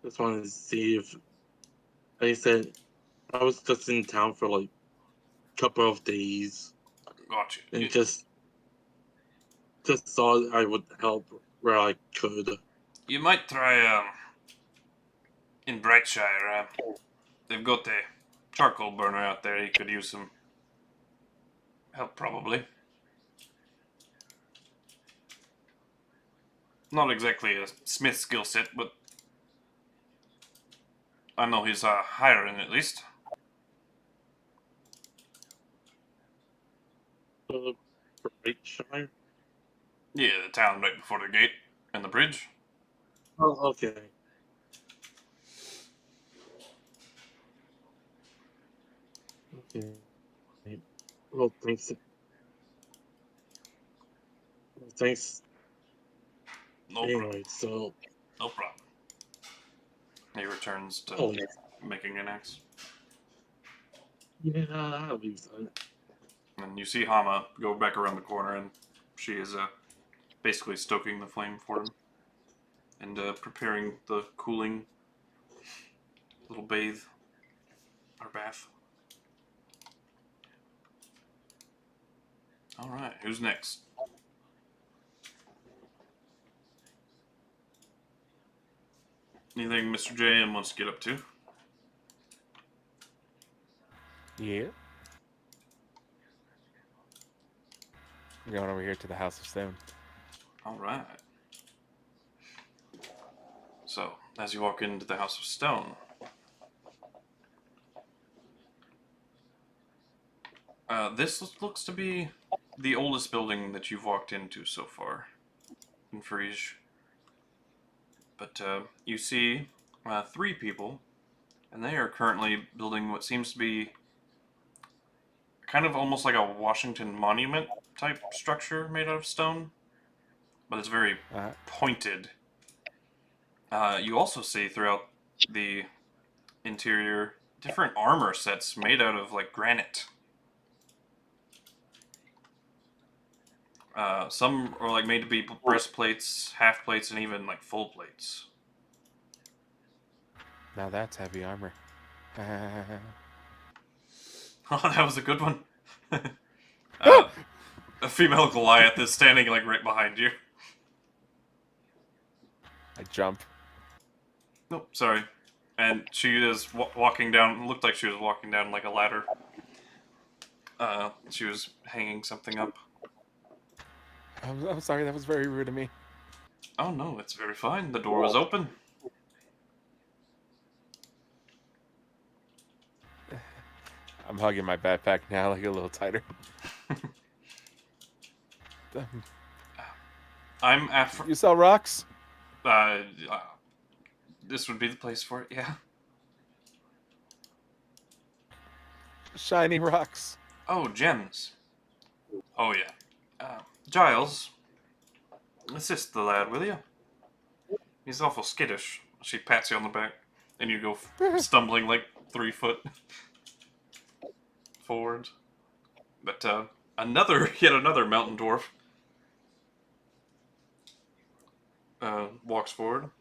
Just wanted to see if, like I said, I was just in town for like a couple of days Got you. and just thought I would help where I could. You might try in Brightshire. They've got a charcoal burner out there. You could use some help, probably. Not exactly a smith skill set, but I know he's hiring at least. Brightshire? Yeah, the town right before the gate and the bridge. Oh, okay. Okay. Well, thanks. Thanks. No problem. Anyway, so. No problem. He returns to Oh, yeah. making an axe. Yeah, that'll be fun. And you see Hama go back around the corner, and she is basically stoking the flame for him. And preparing the cooling little bathe or bath. Alright, who's next? Anything Mr. JM wants to get up to? Yeah. We're going over here to the House of Stone. Alright. So, as you walk into the House of Stone, this looks to be the oldest building that you've walked into so far in Frege. But you see 3 people, and they are currently building what seems to be kind of almost like a Washington Monument type structure made out of stone, but it's very pointed. You also see throughout the interior different armor sets made out of like granite. Some are like made to be breastplates, half plates, and even like full plates. Now that's heavy armor. Oh, that was a good one. A female Goliath is standing like right behind you. I jump. Nope, sorry. And she is walking down. Looked like she was walking down like a ladder. She was hanging something up. I'm sorry, that was very rude of me. Oh no, it's very fine. The door was open. I'm hugging my backpack now, like a little tighter. I'm at. You sell rocks? This would be the place for it. Yeah. Shiny rocks. Oh, gems. Oh yeah. Giles, assist the lad, will you? He's awful skittish. She pats you on the back, and you go stumbling like 3 foot forward. But yet another mountain dwarf walks forward.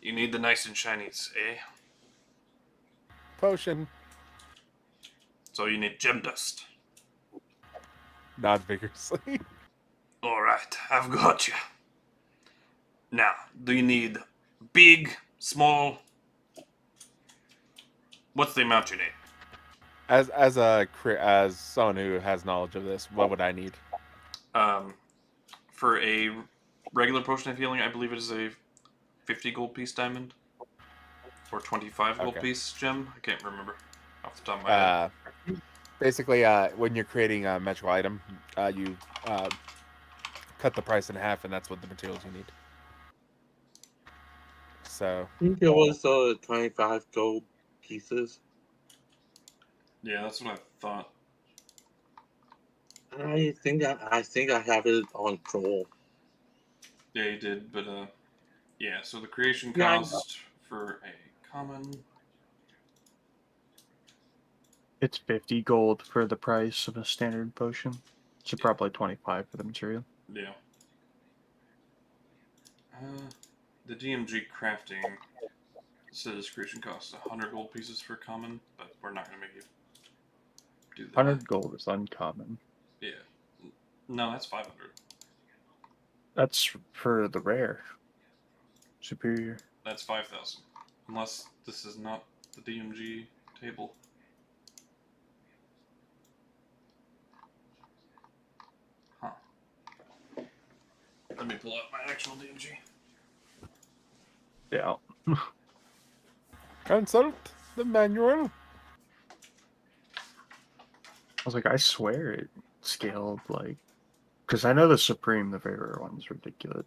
You need the nice and shinies, eh? Potion. So you need gem dust. Nod vigorously. Alright, I've got you. Now, do you need big, small? What's the amount you need? As someone who has knowledge of this, what would I need? For a regular potion of healing, I believe it is a 50 gold piece diamond. Or 25 gold piece gem. I can't remember off the top of my head. Basically, when you're creating a magical item, you cut the price in half, and that's what the materials you need. So I think it was 25 gold pieces. Yeah, that's what I thought. I think I have it on Troll. Yeah, you did, but yeah, so the creation Yeah, I cost for a common. It's 50 gold for the price of a standard potion. So probably 25 for the material. Yeah. The DMG crafting says creation costs 100 gold pieces for common, but we're not going to make you do that. 100 gold is uncommon. Yeah. No, that's 500. That's for the rare. Superior. That's 5,000. Unless this is not the DMG table. Huh. Let me pull out my actual DMG. Yeah. Consult the manual. I was like, I swear it scaled like, because I know the Supreme, the very rare one's ridiculous.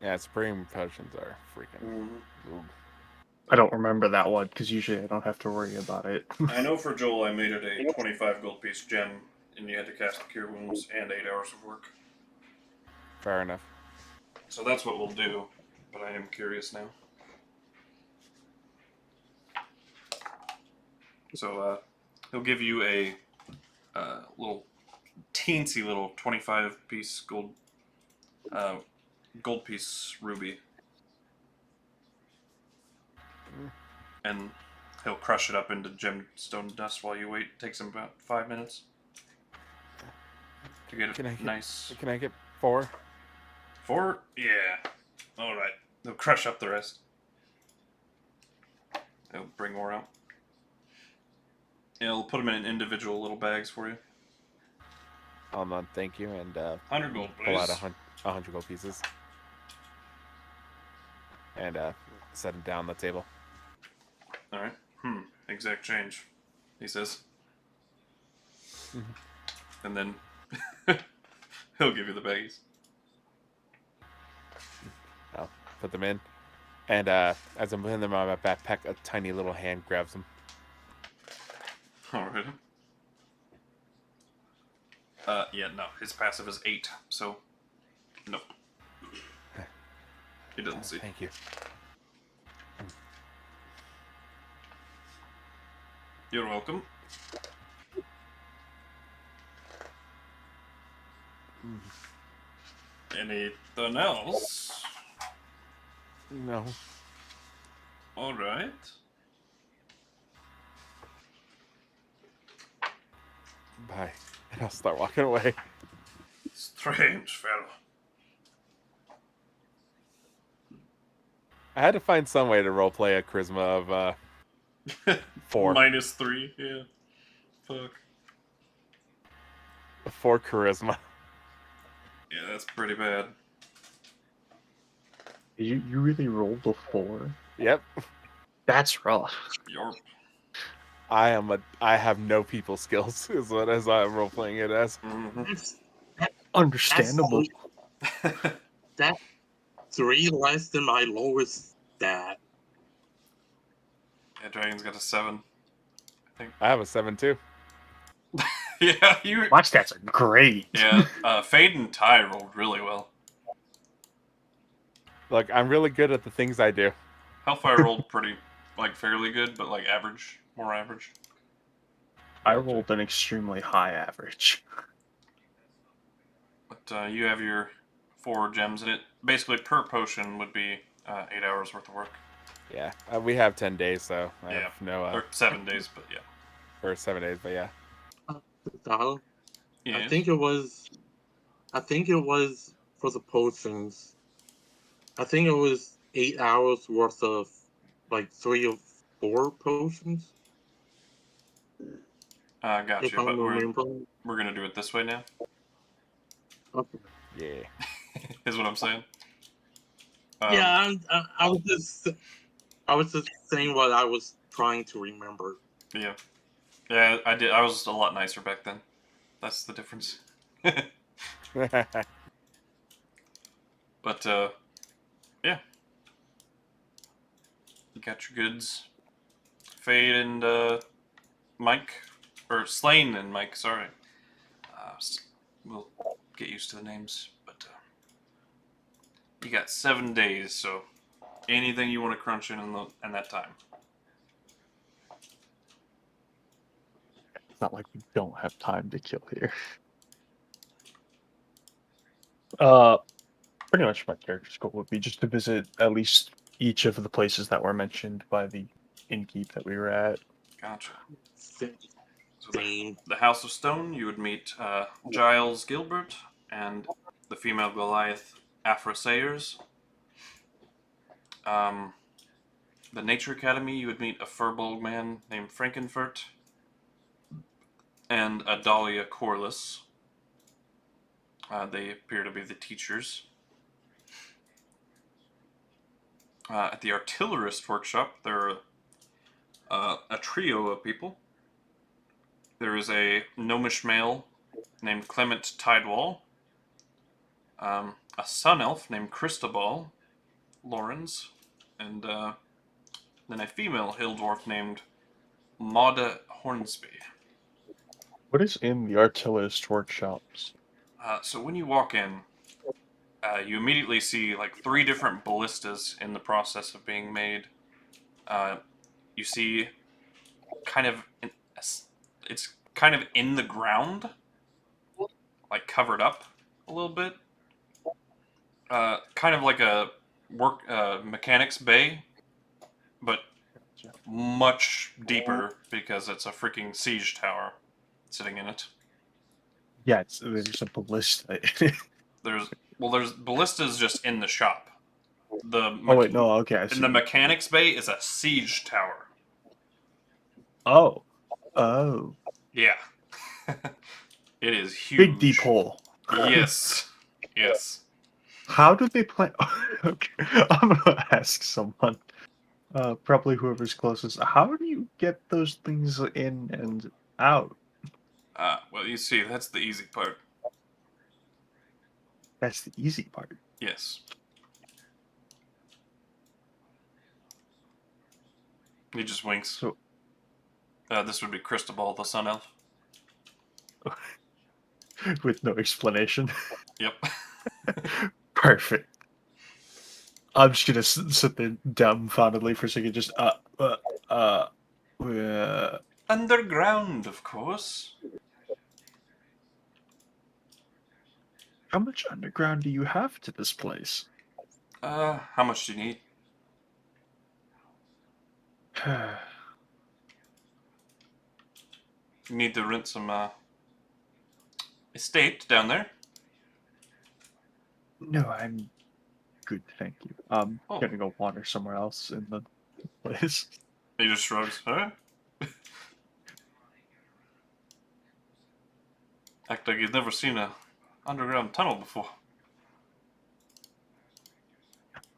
Yeah, Supreme potions are freaking. Mm-hmm. Ooh. I don't remember that one because usually I don't have to worry about it. I know for Joel I made it a 25 gold piece gem, and you had to cast Cure Wounds and 8 hours of work. Fair enough. So that's what we'll do, but I am curious now. So he'll give you a little teensy little 25 piece gold piece ruby, and he'll crush it up into gemstone dust while you wait. It takes him about 5 minutes to get it nice. Can I get 4? 4? Yeah. All right. He'll crush up the rest. He'll bring more out. He'll put them in individual little bags for you. Thank you, and 100 gold, please. pull out 100 gold pieces, and set them down on the table. All right. Exact change, he says. And then he'll give you the baggies. I'll put them in, and as I'm putting them on my backpack, a tiny little hand grabs them. All right. Yeah, no. His passive is 8, so no. He doesn't see. Thank you. You're welcome. Anything else? No. All right. Bye. And I'll start walking away. Strange fellow. I had to find some way to roleplay a charisma of 4. -3, yeah. Fuck. 4 charisma. Yeah, that's pretty bad. You really rolled a 4? Yep. That's rough. Yarp. I have no people skills, is what as I'm role playing it as. Understandable. That's 3 less than my lowest stat. Yeah, Dragon's got a 7. I have a 7 too. Yeah, you. My stats are great. Yeah, Fade and Ty rolled really well. Look, I'm really good at the things I do. Hellfire rolled pretty, fairly good, but average, more average. I rolled an extremely high average. But you have your 4 gems in it. Basically, per potion would be 8 hours worth of work. Yeah, we have 10 days, so I Yeah. have no. Or 7 days, but yeah. Or 7 days, but yeah. Yeah. I think it was for the potions. I think it was 8 hours worth of 3 or 4 potions. Gotcha. If I'm But remembering. we're gonna do it this way now. Okay. Yeah. Is what I'm saying. Yeah, I was just saying what I was trying to remember. Yeah. Yeah, I did. I was a lot nicer back then. That's the difference. But yeah. You got your goods. Fade and Mike, or Slane and Mike. Sorry. We'll get used to the names, but you got 7 days, so anything you want to crunch in that time. It's not like we don't have time to kill here. Pretty much my character's goal would be just to visit at least each of the places that were mentioned by the innkeep that we were at. Gotcha. Same. So the House of Stone, you would meet Giles Gilbert and the female Goliath Afra Sayers. The Nature Academy, you would meet a Furbolg man named Frankenfurt and a Dahlia Corliss. They appear to be the teachers. At the Artillerist Workshop, there are a trio of people. There is a gnomish male named Clement Tidewall, a sun elf named Christobal Lorenz, and then a female hill dwarf named Mauda Hornsby. What is in the artillerist workshops? So when you walk in, you immediately see like 3 different ballistas in the process of being made. You see it's kind of in the ground, like covered up a little bit. Kind of like a mechanics bay, but much deeper because it's a freaking siege tower sitting in it. Yeah, there's a ballista. There's ballistas just in the shop. Oh wait, no, okay. I see. And the mechanics bay is a siege tower. Oh. Yeah. It is huge. Big deep hole. Yes. Yes. How do they plan? Okay. I'm gonna ask someone, probably whoever's closest. How do you get those things in and out? Well, you see, that's the easy part. That's the easy part. Yes. He just winks. So, This would be Christobal, the sun elf. with no explanation. Yep. Perfect. I'm just gonna sit there dumbfoundedly for a second. Just Underground, of course. How much underground do you have to this place? How much do you need? You need to rent some estate down there. No, I'm good, thank you. I'm Oh. gonna go wander somewhere else in the place. He just shrugs. Huh? Act like you've never seen a underground tunnel before.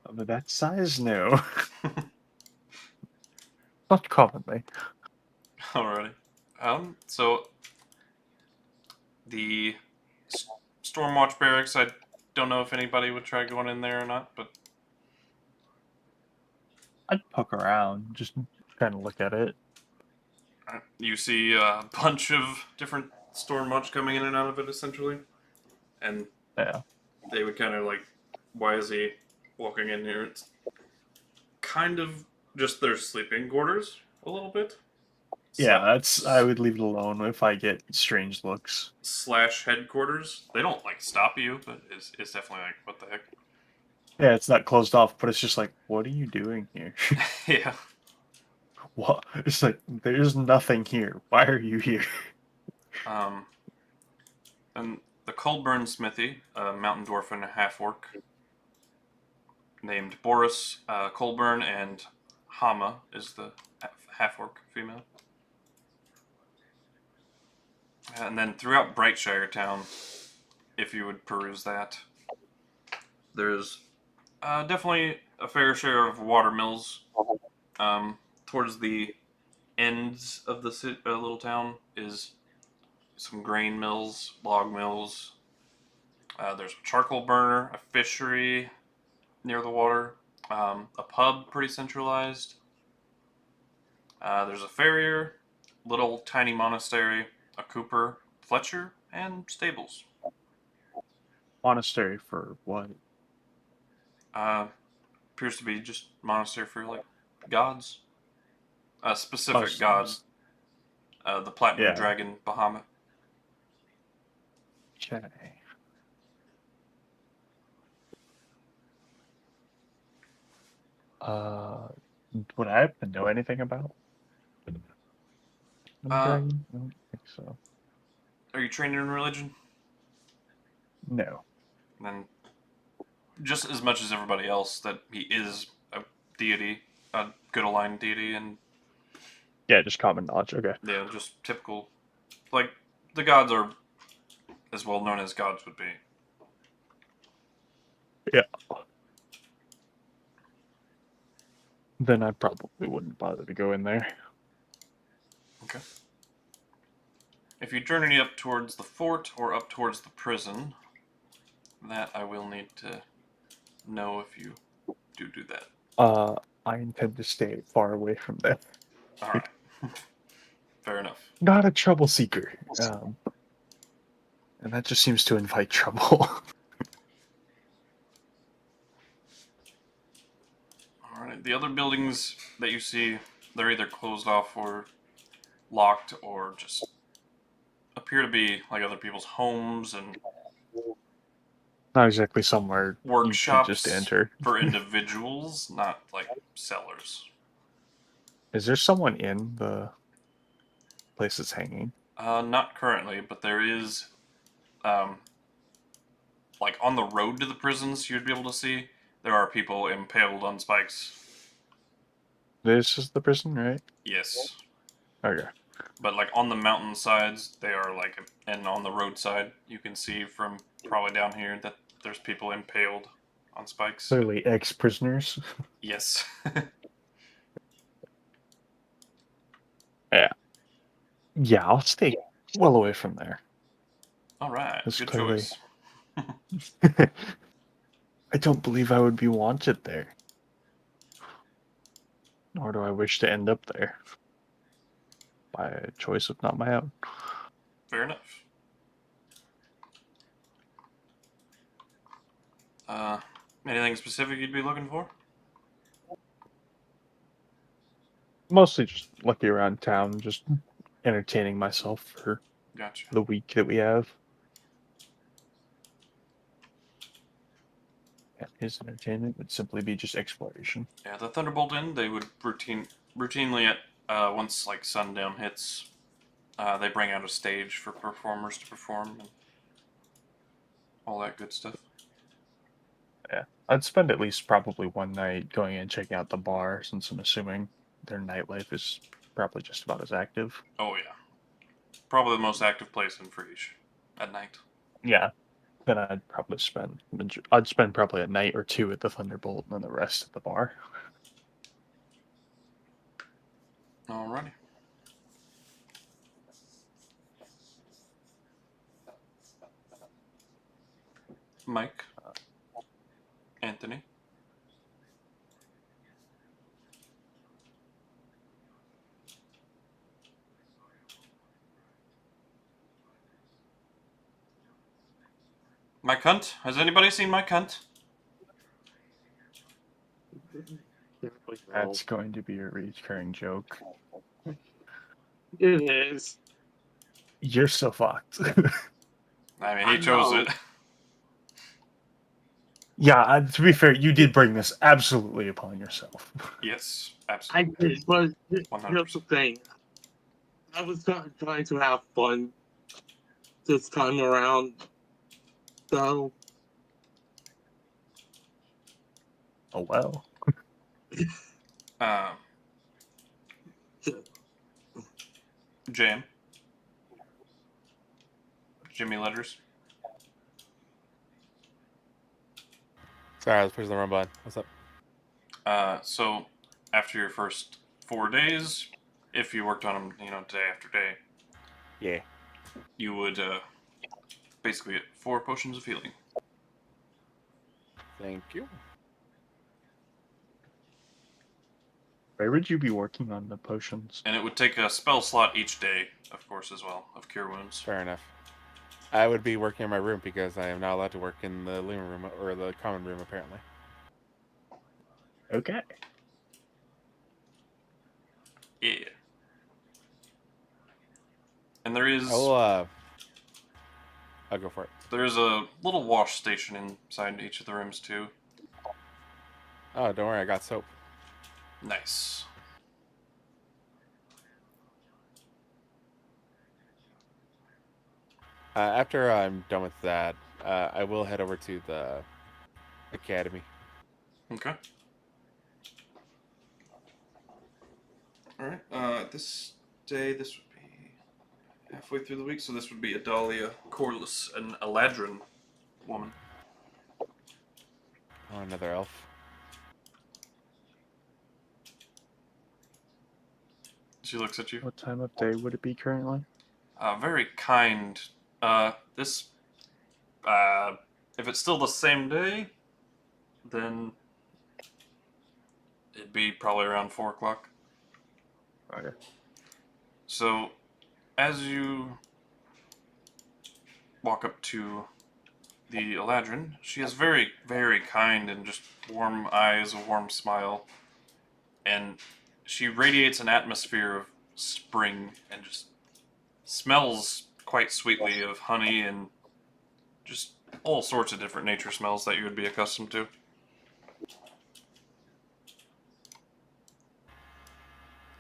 Of that size, no. Not commonly. Alrighty. So the Stormwatch barracks, I don't know if anybody would try going in there or not, but I'd poke around, just kind of look at it. you see a bunch of different Stormwatch coming in and out of it, essentially. And Yeah. they would kind of like, why is he walking in here? It's kind of just their sleeping quarters, a little bit. Yeah, I would leave it alone if I get strange looks. / headquarters. They don't like stop you, but it's definitely like, what the heck? Yeah, it's not closed off, but it's just like, what are you doing here? Yeah. What? It's like, there's nothing here. Why are you here? And the Colburn Smithy, a mountain dwarf and a half-orc, named Boris Colburn, and Hama is the half-orc female. And then throughout Brightshire Town, if you would peruse that, there's definitely a fair share of watermills. Towards the ends of the little town is some grain mills, log mills. There's a charcoal burner, a fishery near the water, a pub pretty centralized. There's a farrier, little tiny monastery, a cooper, Fletcher, and stables. Monastery for what? appears to be just monastery for like gods, a specific Most god, times. the platinum Yeah. dragon Bahamut. Okay. Would I happen to know anything about the dragon? I don't think so. Are you trained in religion? No. Then, just as much as everybody else, that he is a deity, a good aligned deity, and Yeah, just common knowledge. Okay. yeah, just typical. Like the gods are as well known as gods would be. Yeah. Then I probably wouldn't bother to go in there. Okay. If you journey up towards the fort or up towards the prison, that I will need to know if you do that. I intend to stay far away from them. All right. Fair enough. Not a trouble seeker. And that just seems to invite trouble. All right. The other buildings that you see, they're either closed off or locked, or just appear to be like other people's homes and Not exactly somewhere you can workshops just enter. for individuals, not like sellers. Is there someone in the place that's hanging? Not currently, but there is, like on the road to the prisons, you'd be able to see there are people impaled on spikes. This is the prison, right? Yes, Okay. but like on the mountain sides, they are like, and on the roadside, you can see from probably down here that there's people impaled on spikes. Clearly ex-prisoners. Yes. Yeah, I'll stay well away from there. All right. That's Good clearly- choice. I don't believe I would be wanted there. Nor do I wish to end up there. By a choice of not my own. Fair enough. Anything specific you'd be looking for? Mostly just looking around town, just entertaining myself for Gotcha. the week that we have. And his entertainment would simply be just exploration. Yeah, the Thunderbolt Inn, they would routinely at once like sundown hits, they bring out a stage for performers to perform and all that good stuff. Yeah. I'd spend at least probably one night going in and checking out the bar, since I'm assuming their nightlife is probably just about as active. Oh yeah, probably the most active place in Friege at night. Yeah. Then I'd probably spend probably a night or two at the Thunderbolt and then the rest at the bar. Alrighty. Mike. Anthony. My cunt? Has anybody seen my cunt? That's going to be a recurring joke. It is. You're so fucked. I mean, I he chose know. it. Yeah, to be fair, you did bring this absolutely upon yourself. Yes, I absolutely. did, but here's 100%. the thing. I was trying to have fun this time around, so Oh well. Jam. Jimmy Letters. Sorry, I was pushing the wrong button. What's up? So after your first 4 days, if you worked on them, day after day, Yeah. you would basically get 4 potions of healing. Thank you. Where would you be working on the potions? And it would take a spell slot each day, of course, as well, of Cure Wounds. Fair enough. I would be working in my room because I am not allowed to work in the living room or the common room, apparently. Okay. Yeah. And there is I'll go for it. there's a little wash station inside each of the rooms too. Oh, don't worry, I got soap. Nice. After I'm done with that, I will head over to the academy. Okay. All right. This would be halfway through the week, so this would be Adalia, Corliss, and Eladrin woman. Oh, another elf. She looks at you. What time of day would it be currently? Very kind. This. If it's still the same day, then it'd be probably around 4 o'clock. Okay. So, as you walk up to the Eladrin, she has very, very kind and just warm eyes, a warm smile, and she radiates an atmosphere of spring and just smells quite sweetly of honey and just all sorts of different nature smells that you would be accustomed to.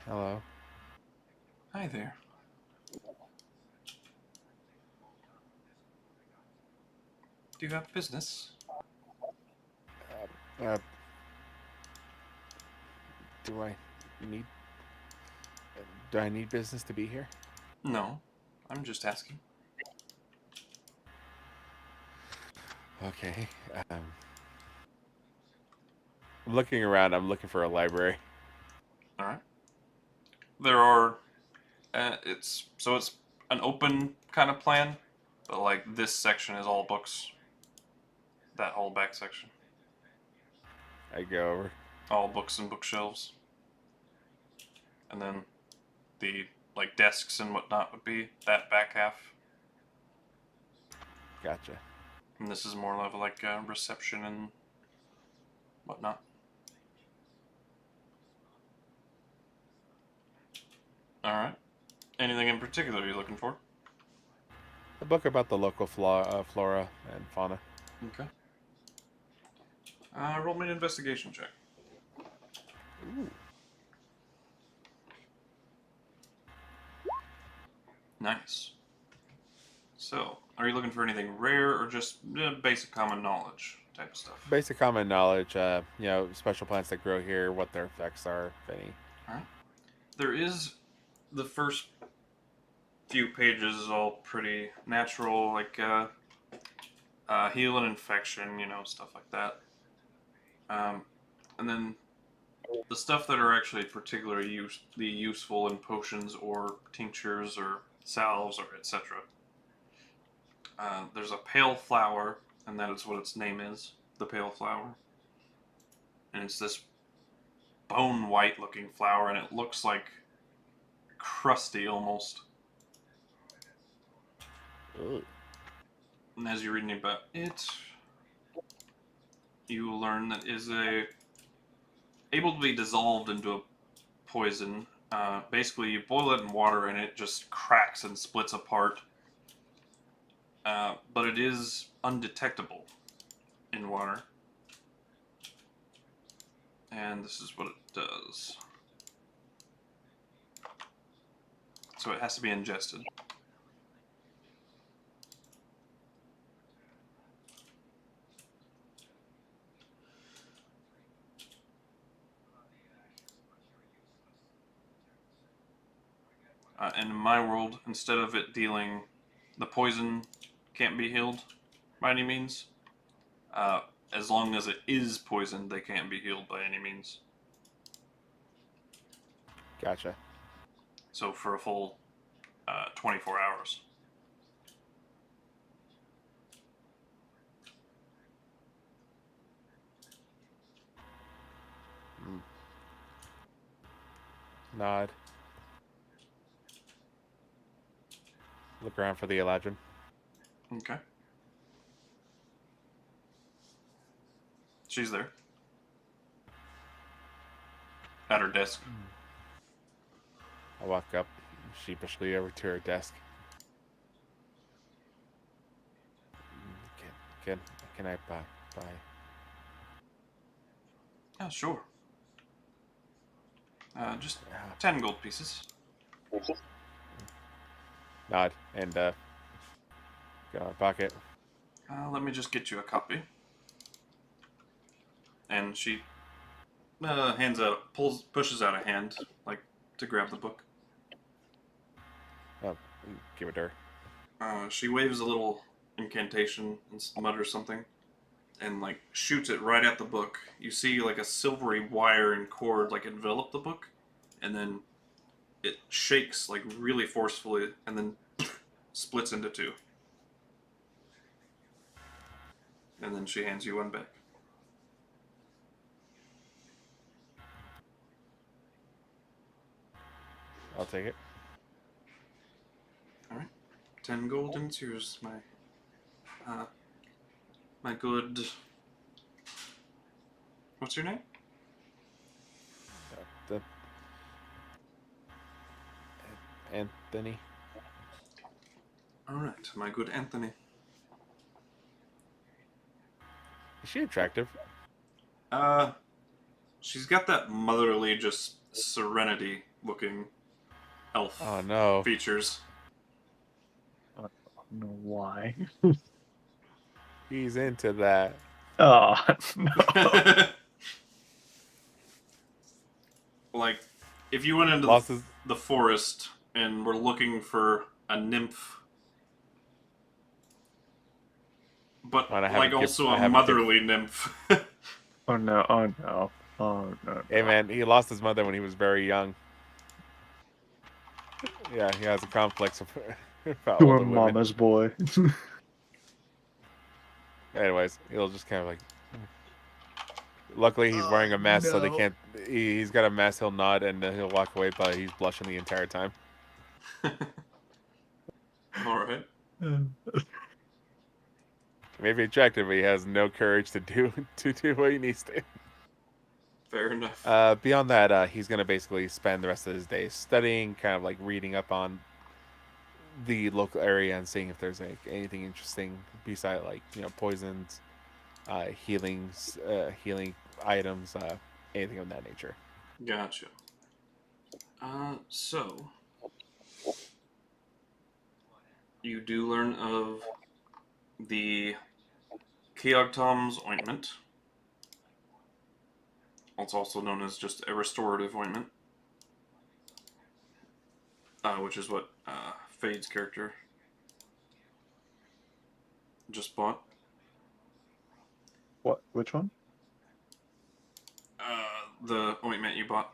Hello. Hi there. Do you have business? Uh, do I need business to be here? No, I'm just asking. Okay. I'm looking around. I'm looking for a library. All right. There are. It's an open kind of plan, but like this section is all books. That whole back section, I go over. all books and bookshelves, and then the like desks and whatnot would be that back half. Gotcha. And this is more of like a reception and whatnot. All right. Anything in particular you're looking for? A book about the local flora and fauna. Okay. Roll me an investigation check. Ooh. Nice. So, are you looking for anything rare or just basic common knowledge type of stuff? Basic common knowledge. Special plants that grow here, what their effects are, if any. All right. There is the first few pages is all pretty natural, like heal an infection, stuff like that. And then the stuff that are actually particularly useful in potions or tinctures or salves or etc. There's a pale flower, and that is what its name is, the pale flower. And it's this bone white looking flower, and it looks like crusty almost. Ooh. And as you're reading about it, you will learn that is able to be dissolved into a poison. Basically, you boil it in water and it just cracks and splits apart. But it is undetectable in water. And this is what it does. So it has to be ingested. And in my world, instead of it dealing, the poison can't be healed by any means. As long as it is poisoned, they can't be healed by any means. Gotcha. So for a full 24 hours. Nod. Look around for the Eladrin. Okay. She's there. at her desk. I walk up sheepishly over to her desk. Can I buy? Yeah, sure. Just 10 gold pieces. Nod and go in my pocket. Let me just get you a copy. And she hands out, pushes out a hand, like to grab the book. Oh, give it to her. She waves a little incantation and mutters something, and like shoots it right at the book. You see like a silvery wire and cord like envelop the book, and then it shakes like really forcefully, and then splits into two. And then she hands you one back. I'll take it. All right, 10 gold, and it's yours, my good. What's your name? Anthony. All right, my good Anthony. Is she attractive? She's got that motherly, just serenity looking elf Oh no. features. I don't know why. He's into that. Oh, no. Like, if you went into the forest and were looking for a nymph, but Well, I have like a gift- also I a have a motherly nymph. Oh no, oh no. Oh no. Hey man, he lost his mother when he was very young. Yeah, he has a complex about You older are women. mama's boy. Anyways, he'll just kind of like. Luckily, he's wearing a mask, so they no. can't. He's got a mask. He'll nod and he'll walk away, but he's blushing the entire time. All right. Maybe attractive, but he has no courage to do what he needs to. Fair enough. Beyond that, he's gonna basically spend the rest of his day studying, kind of like reading up on the local area and seeing if there's like anything interesting beside like poisons, healings, healing items, anything of that nature. Gotcha. So you do learn of the Keogtom's ointment. It's also known as just a restorative ointment, which is what Fade's character just bought. What? Which one? The ointment you bought.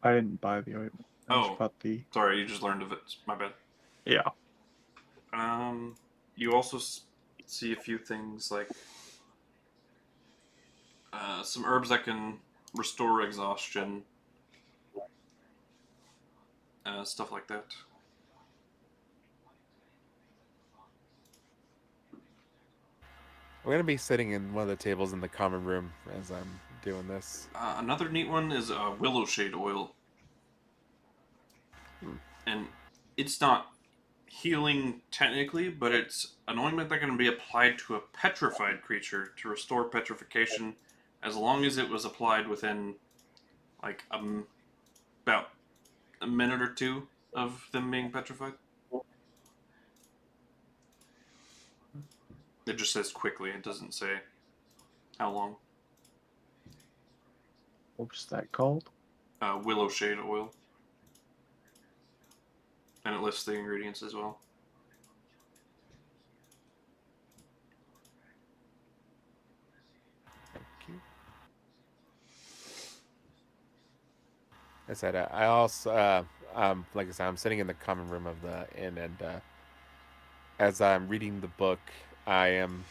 I didn't buy the ointment. I just bought the. Sorry, you just learned of it. My bad. Yeah. You also see a few things like some herbs that can restore exhaustion, stuff like that. We're gonna be sitting in one of the tables in the common room as I'm doing this. Another neat one is willow shade oil. And it's not healing technically, but it's an ointment that can be applied to a petrified creature to restore petrification as long as it was applied within like about a minute or two of them being petrified. It just says quickly, it doesn't say how long. What was that called? Willow shade oil. And it lists the ingredients as well. Thank you. I said, I also, like I said, I'm sitting in the common room of the inn, and as I'm reading the book, I am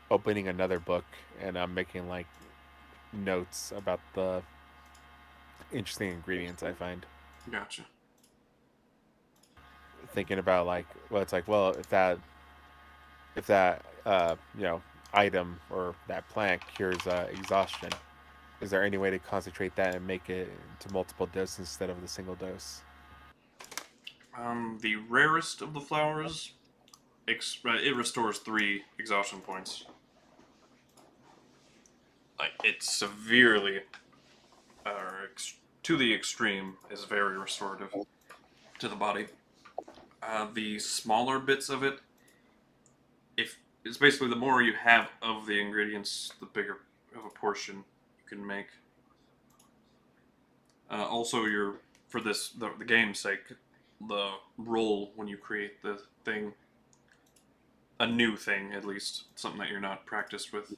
opening another book, and I'm making like notes about the interesting ingredients I find. Gotcha. Thinking about like, well, it's like, well, if that item or that plant cures exhaustion, Is there any way to concentrate that and make it into multiple doses instead of the single dose? The rarest of the flowers, it restores 3 exhaustion points. Like, it's severely, to the extreme, is very restorative to the body. The smaller bits of it, if it's basically the more you have of the ingredients, the bigger of a portion you can make. Also, for the game's sake, the roll when you create the thing, a new thing at least, something that you're not practiced with.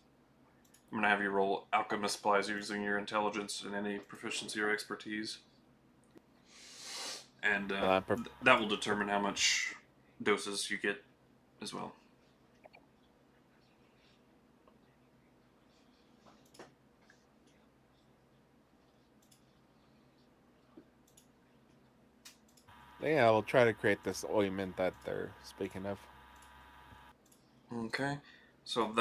I'm gonna have you roll Alchemist supplies using your intelligence and any proficiency or expertise, and that will determine how much doses you get as well. Yeah, I'll try to create this ointment that they're speaking of. Okay, so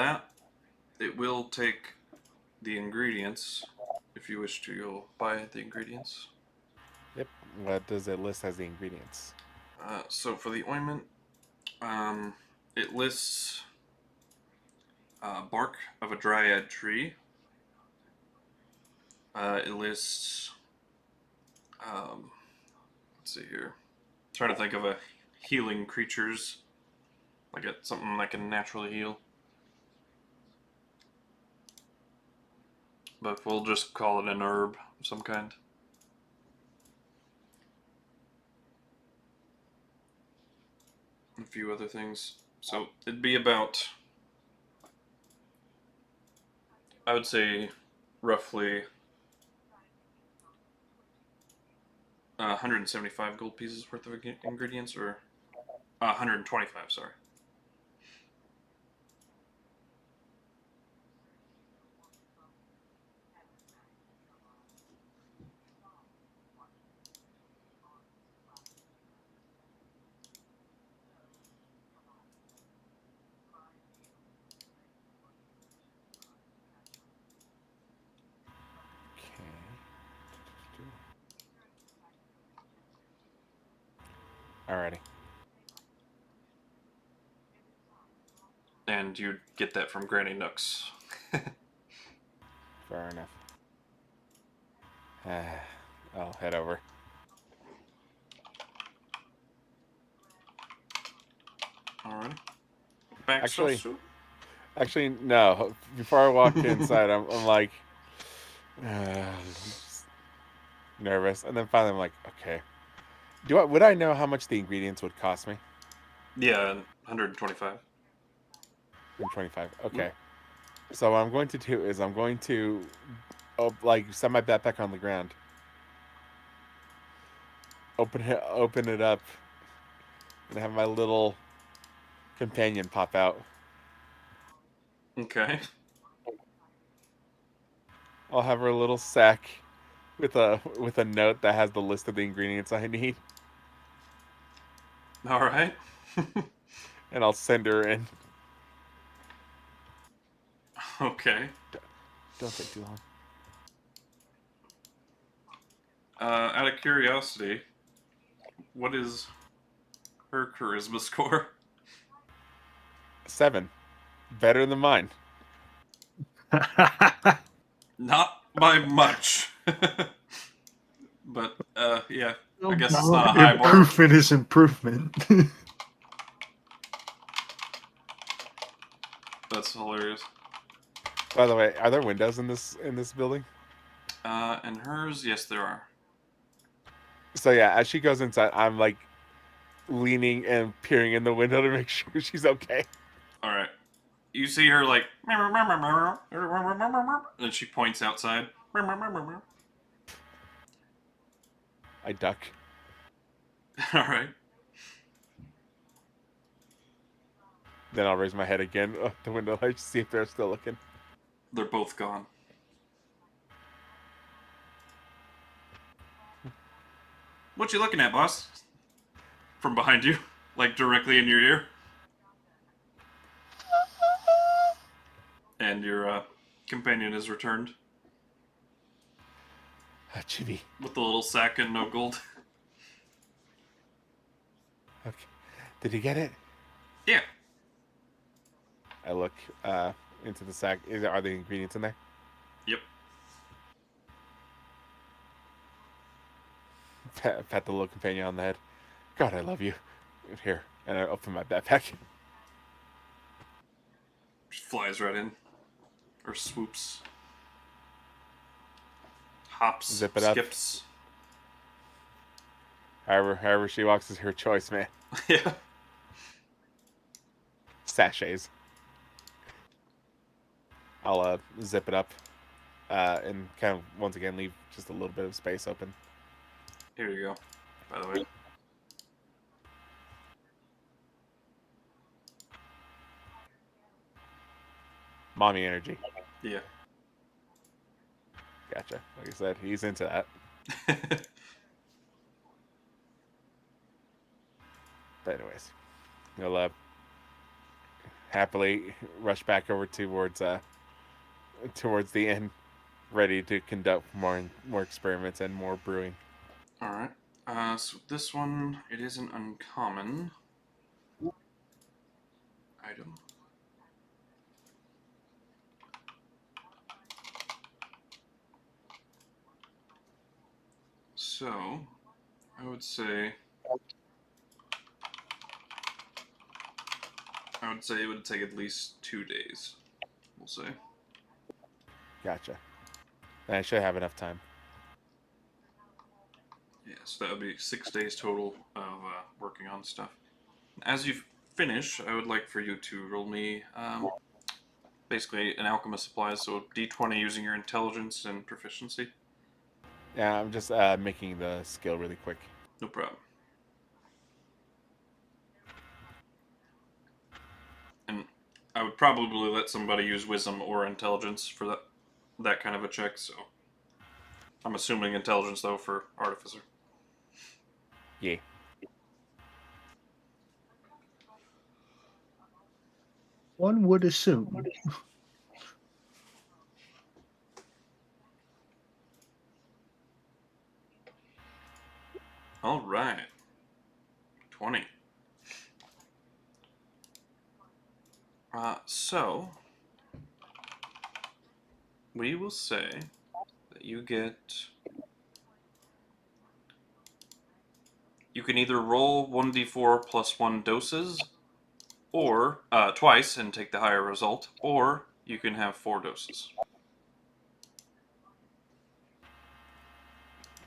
it will take the ingredients. If you wish to, you'll buy the ingredients. Yep. What does it list as the ingredients? So for the ointment, it lists bark of a dryad tree. It lists, let's see here, trying to think of a healing creatures, like something that can naturally heal. But we'll just call it an herb of some kind. A few other things. So it'd be about, I would say, roughly 175 gold pieces worth of ingredients, or 125, sorry. Alrighty. And you'd get that from Granny Nooks. Fair enough. I'll head over. Alright. Back Actually- so Actually, no. Before I walk inside, I'm like nervous, and then finally I'm like, okay. Would I know how much the ingredients would cost me? Yeah, 125. 125. Okay. So what I'm going to do is I'm going to set my backpack on the ground. Open it up, and have my little companion pop out. Okay. I'll have her little sack with a note that has the list of the ingredients I need, Alright. and I'll send her in. Okay. Don't take too long. Out of curiosity, what is her charisma score? 7. Better than mine. Not by much. But, yeah. I guess it's not a high bar. Improvement is improvement. That's hilarious. By the way, are there windows in this building? And hers, yes, there are. So yeah, as she goes inside, I'm like leaning and peering in the window to make sure she's okay. Alright. You see her like, and she points outside. I duck. Alright. Then I'll raise my head again at the window light to see if they're still looking. They're both gone. What you looking at, boss? From behind you, like directly in your ear. And your companion is returned. Chibi. With the little sack and no gold. Okay. Did you get it? Yeah. I look into the sack. Are the ingredients in there? Yep. Pat the little companion on the head. God, I love you. Here, and I open my backpack. Just flies right in. Or swoops. Hops. Zip it up. Skips. However she walks is her choice, man. Yeah. Sachets. I'll zip it up, and kind of once again leave just a little bit of space open. Here you go. By the way. Mommy energy. Yeah. Gotcha. Like I said, he's into that. But anyways, he'll happily rush back over towards the inn, ready to conduct more experiments and more brewing. Alright. So this one, it is an uncommon item. So, I would say it would take at least 2 days. We'll say. Gotcha. And I should have enough time. Yeah, so that would be 6 days total of working on stuff. As you finish, I would like for you to roll me basically an alchemist supplies, so d20 using your intelligence and proficiency. Yeah, I'm just making the skill really quick. No problem. And I would probably let somebody use wisdom or intelligence for that kind of a check, so I'm assuming intelligence though for artificer. Yeah. One would assume. All right. 20. So we will say that you can either roll 1d4 plus 1 doses, or twice and take the higher result, or you can have 4 doses.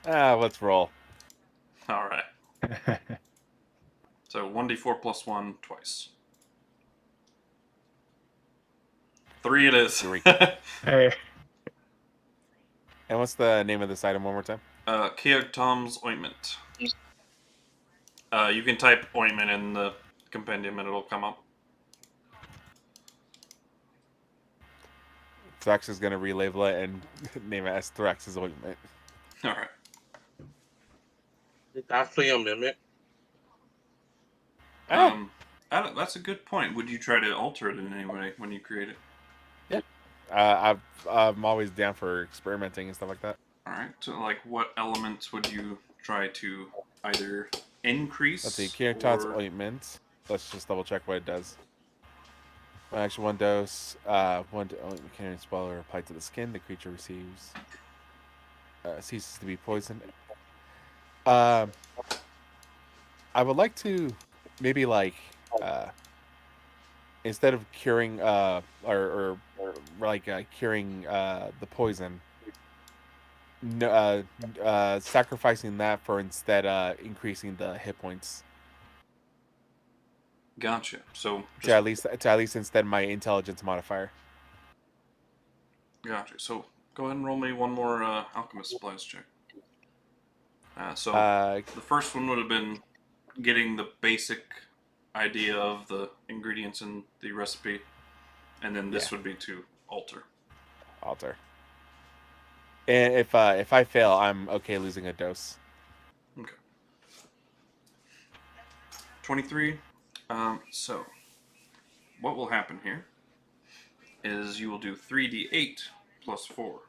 Let's roll. All right. So 1d4 plus 1 twice. 3 it is. 3. Hey. And what's the name of this item one more time? Keog Tom's ointment. You can type ointment in the compendium and it'll come up. Thrax is going to relabel it and name it as Thrax's ointment. All right. It's actually a mimic. That's a good point. Would you try to alter it in any way when you create it? I'm always down for experimenting and stuff like that. All right. So, like, what elements would you try to either increase? Let's see, Kirtan's or... ointment. Let's just double check what it does. Actually, 1 dose. Ointment can spell or apply to the skin. The creature receives ceases to be poisoned. I would like to maybe instead of curing or curing the poison, sacrificing that for instead increasing the hit points. Gotcha. So To at least instead my intelligence modifier. Gotcha. So go ahead and roll me one more alchemist supplies check. So the first one would have been getting the basic idea of the ingredients in the recipe, and then this would be to alter. And if I fail, I'm okay losing a dose. Okay. 23. So what will happen here is you will do 3d8 plus 4.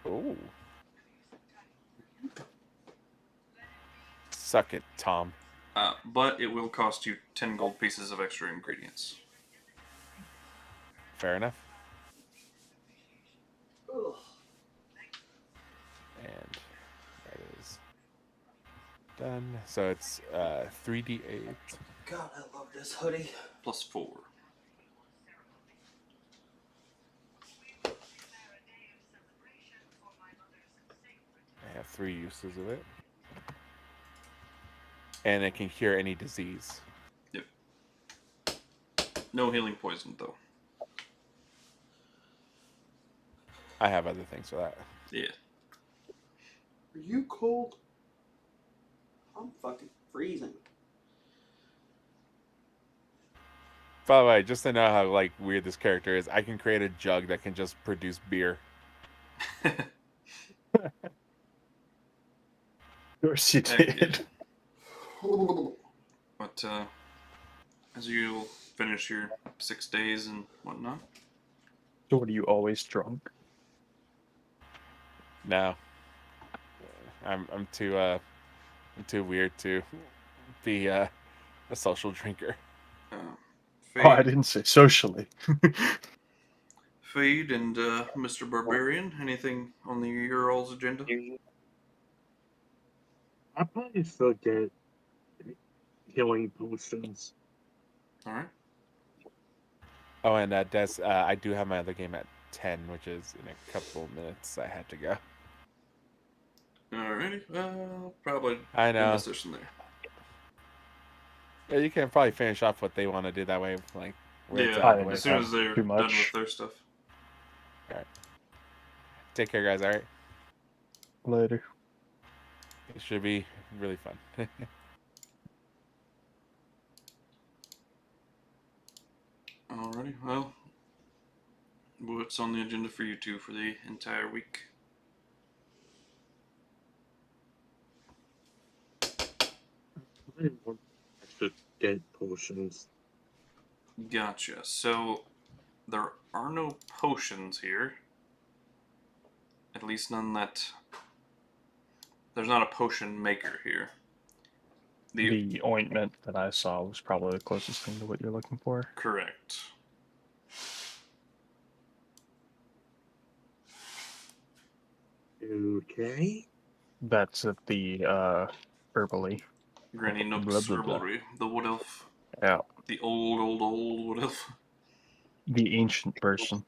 Ooh. Suck it, Tom. But it will cost you 10 gold pieces of extra ingredients. Fair enough. And that is done. So it's 3d8. God, I love this hoodie. Plus 4. I have 3 uses of it. And it can cure any disease. Yep. No healing poison, though. I have other things for that. Yeah. Are you cold? I'm fucking freezing. By the way, just to know how like weird this character is, I can create a jug that can just produce beer. Of course you Heck yeah. did. But as you finish your 6 days and whatnot. So what, are you always drunk? No, I'm too weird to be a social drinker. Fade, Oh, I didn't say socially. Fade and Mr. Barbarian, anything on your all's agenda? I probably still get healing potions. Alright. Oh, and Des, I do have my other game at 10, which is in a couple minutes. I have to go. Alrighty. Probably I end know. the session there. Yeah, you can probably finish off what they want to do that way. Like, where it's Yeah, out of the way. as soon as they're Too done much. with their stuff. Take care, guys. All right. Later. It should be really fun. Alrighty, well, what's on the agenda for you two for the entire week? I should get potions. Gotcha. So, there are no potions here. At least none that... There's not a potion maker here. The ointment that I saw was probably the closest thing to what you're looking for. Correct. Okay. That's at the herbally. Granny Nook's Blah, blah, blah. Herbalry. The Wood Elf. Yeah. The old Wood Elf. The ancient person.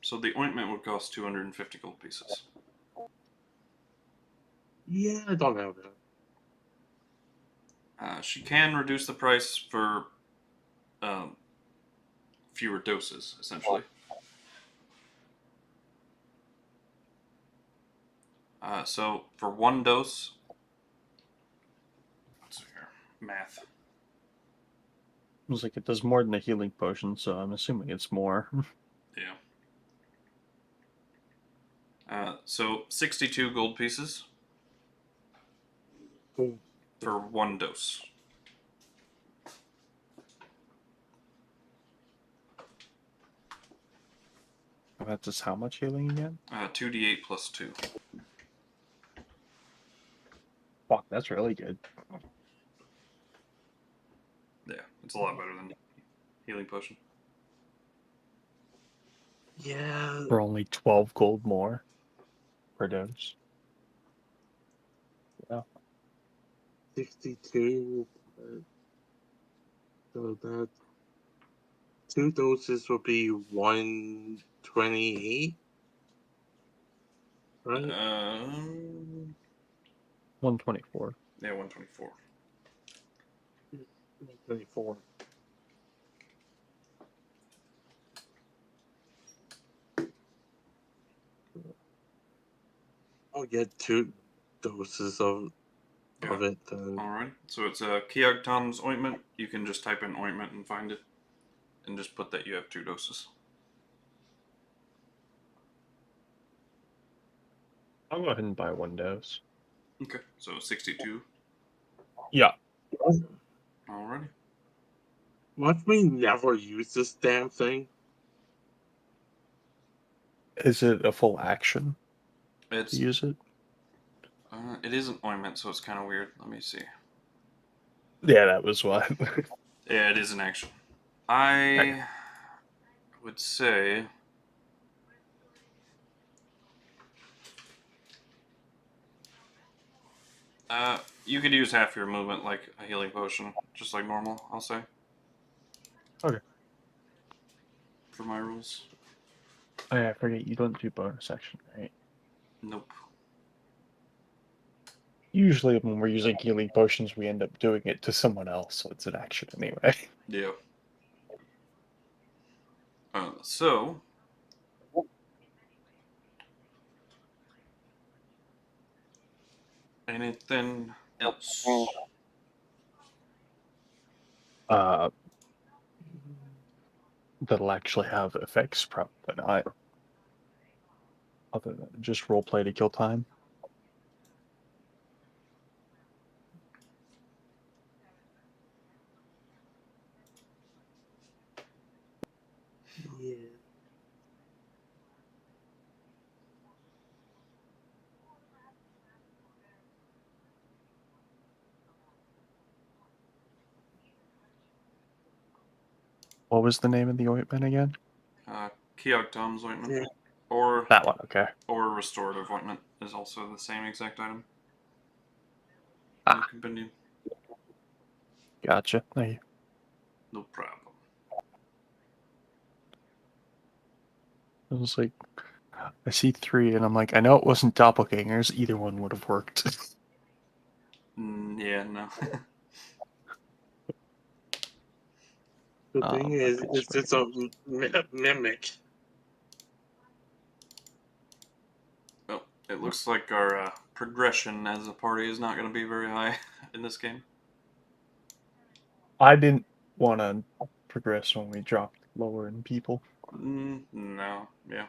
So the ointment would cost 250 gold pieces. Yeah, I don't have that. She can reduce the price for fewer doses, essentially. So for 1 dose, let's see here, math. It was like it does more than a healing potion, so I'm assuming it's more. Yeah. So 62 gold pieces Cool. for 1 dose. That's just how much healing again? 2d8 plus 2. Fuck, that's really good. Yeah, it's a lot better than healing potion. Yeah. For only 12 gold more per dose. Yeah. 62. So that 2 doses will be 128. Right? 124. Yeah, 124. 124. I'll get 2 doses of it then. Alright, so it's a Keog Tom's ointment. You can just type in ointment and find it. And just put that you have 2 doses. I'll go ahead and buy 1 dose. Okay, so 62. Yeah. Alrighty. Must we never use this damn thing? Is it a full action It's to use it? it is an ointment, so it's kind of weird. Let me see. Yeah, that was what. Yeah, it is an action. I would say you could use half your movement like a healing potion, just like normal, I'll say. Okay. For my rules. Oh, yeah, I forget you don't do bonus action, right? Nope. Usually when we're using healing potions, we end up doing it to someone else, so it's an action anyway. Yeah. So anything else? That'll actually have effects, probably not. Other than just roleplay to kill time. Yeah. What was the name of the ointment again? Keogtom's ointment. Yeah. Or That one, okay. restorative ointment is also the same exact item. Ah. Compendium. Gotcha. Thank you. No problem. I was like, I see 3, and I'm like, I know it wasn't doppelgangers. Either one would have worked. Yeah, no. The thing is, okay, it's just a mimic. Well, it looks like our progression as a party is not going to be very high in this game. I didn't want to progress when we dropped lower in people. No, yeah.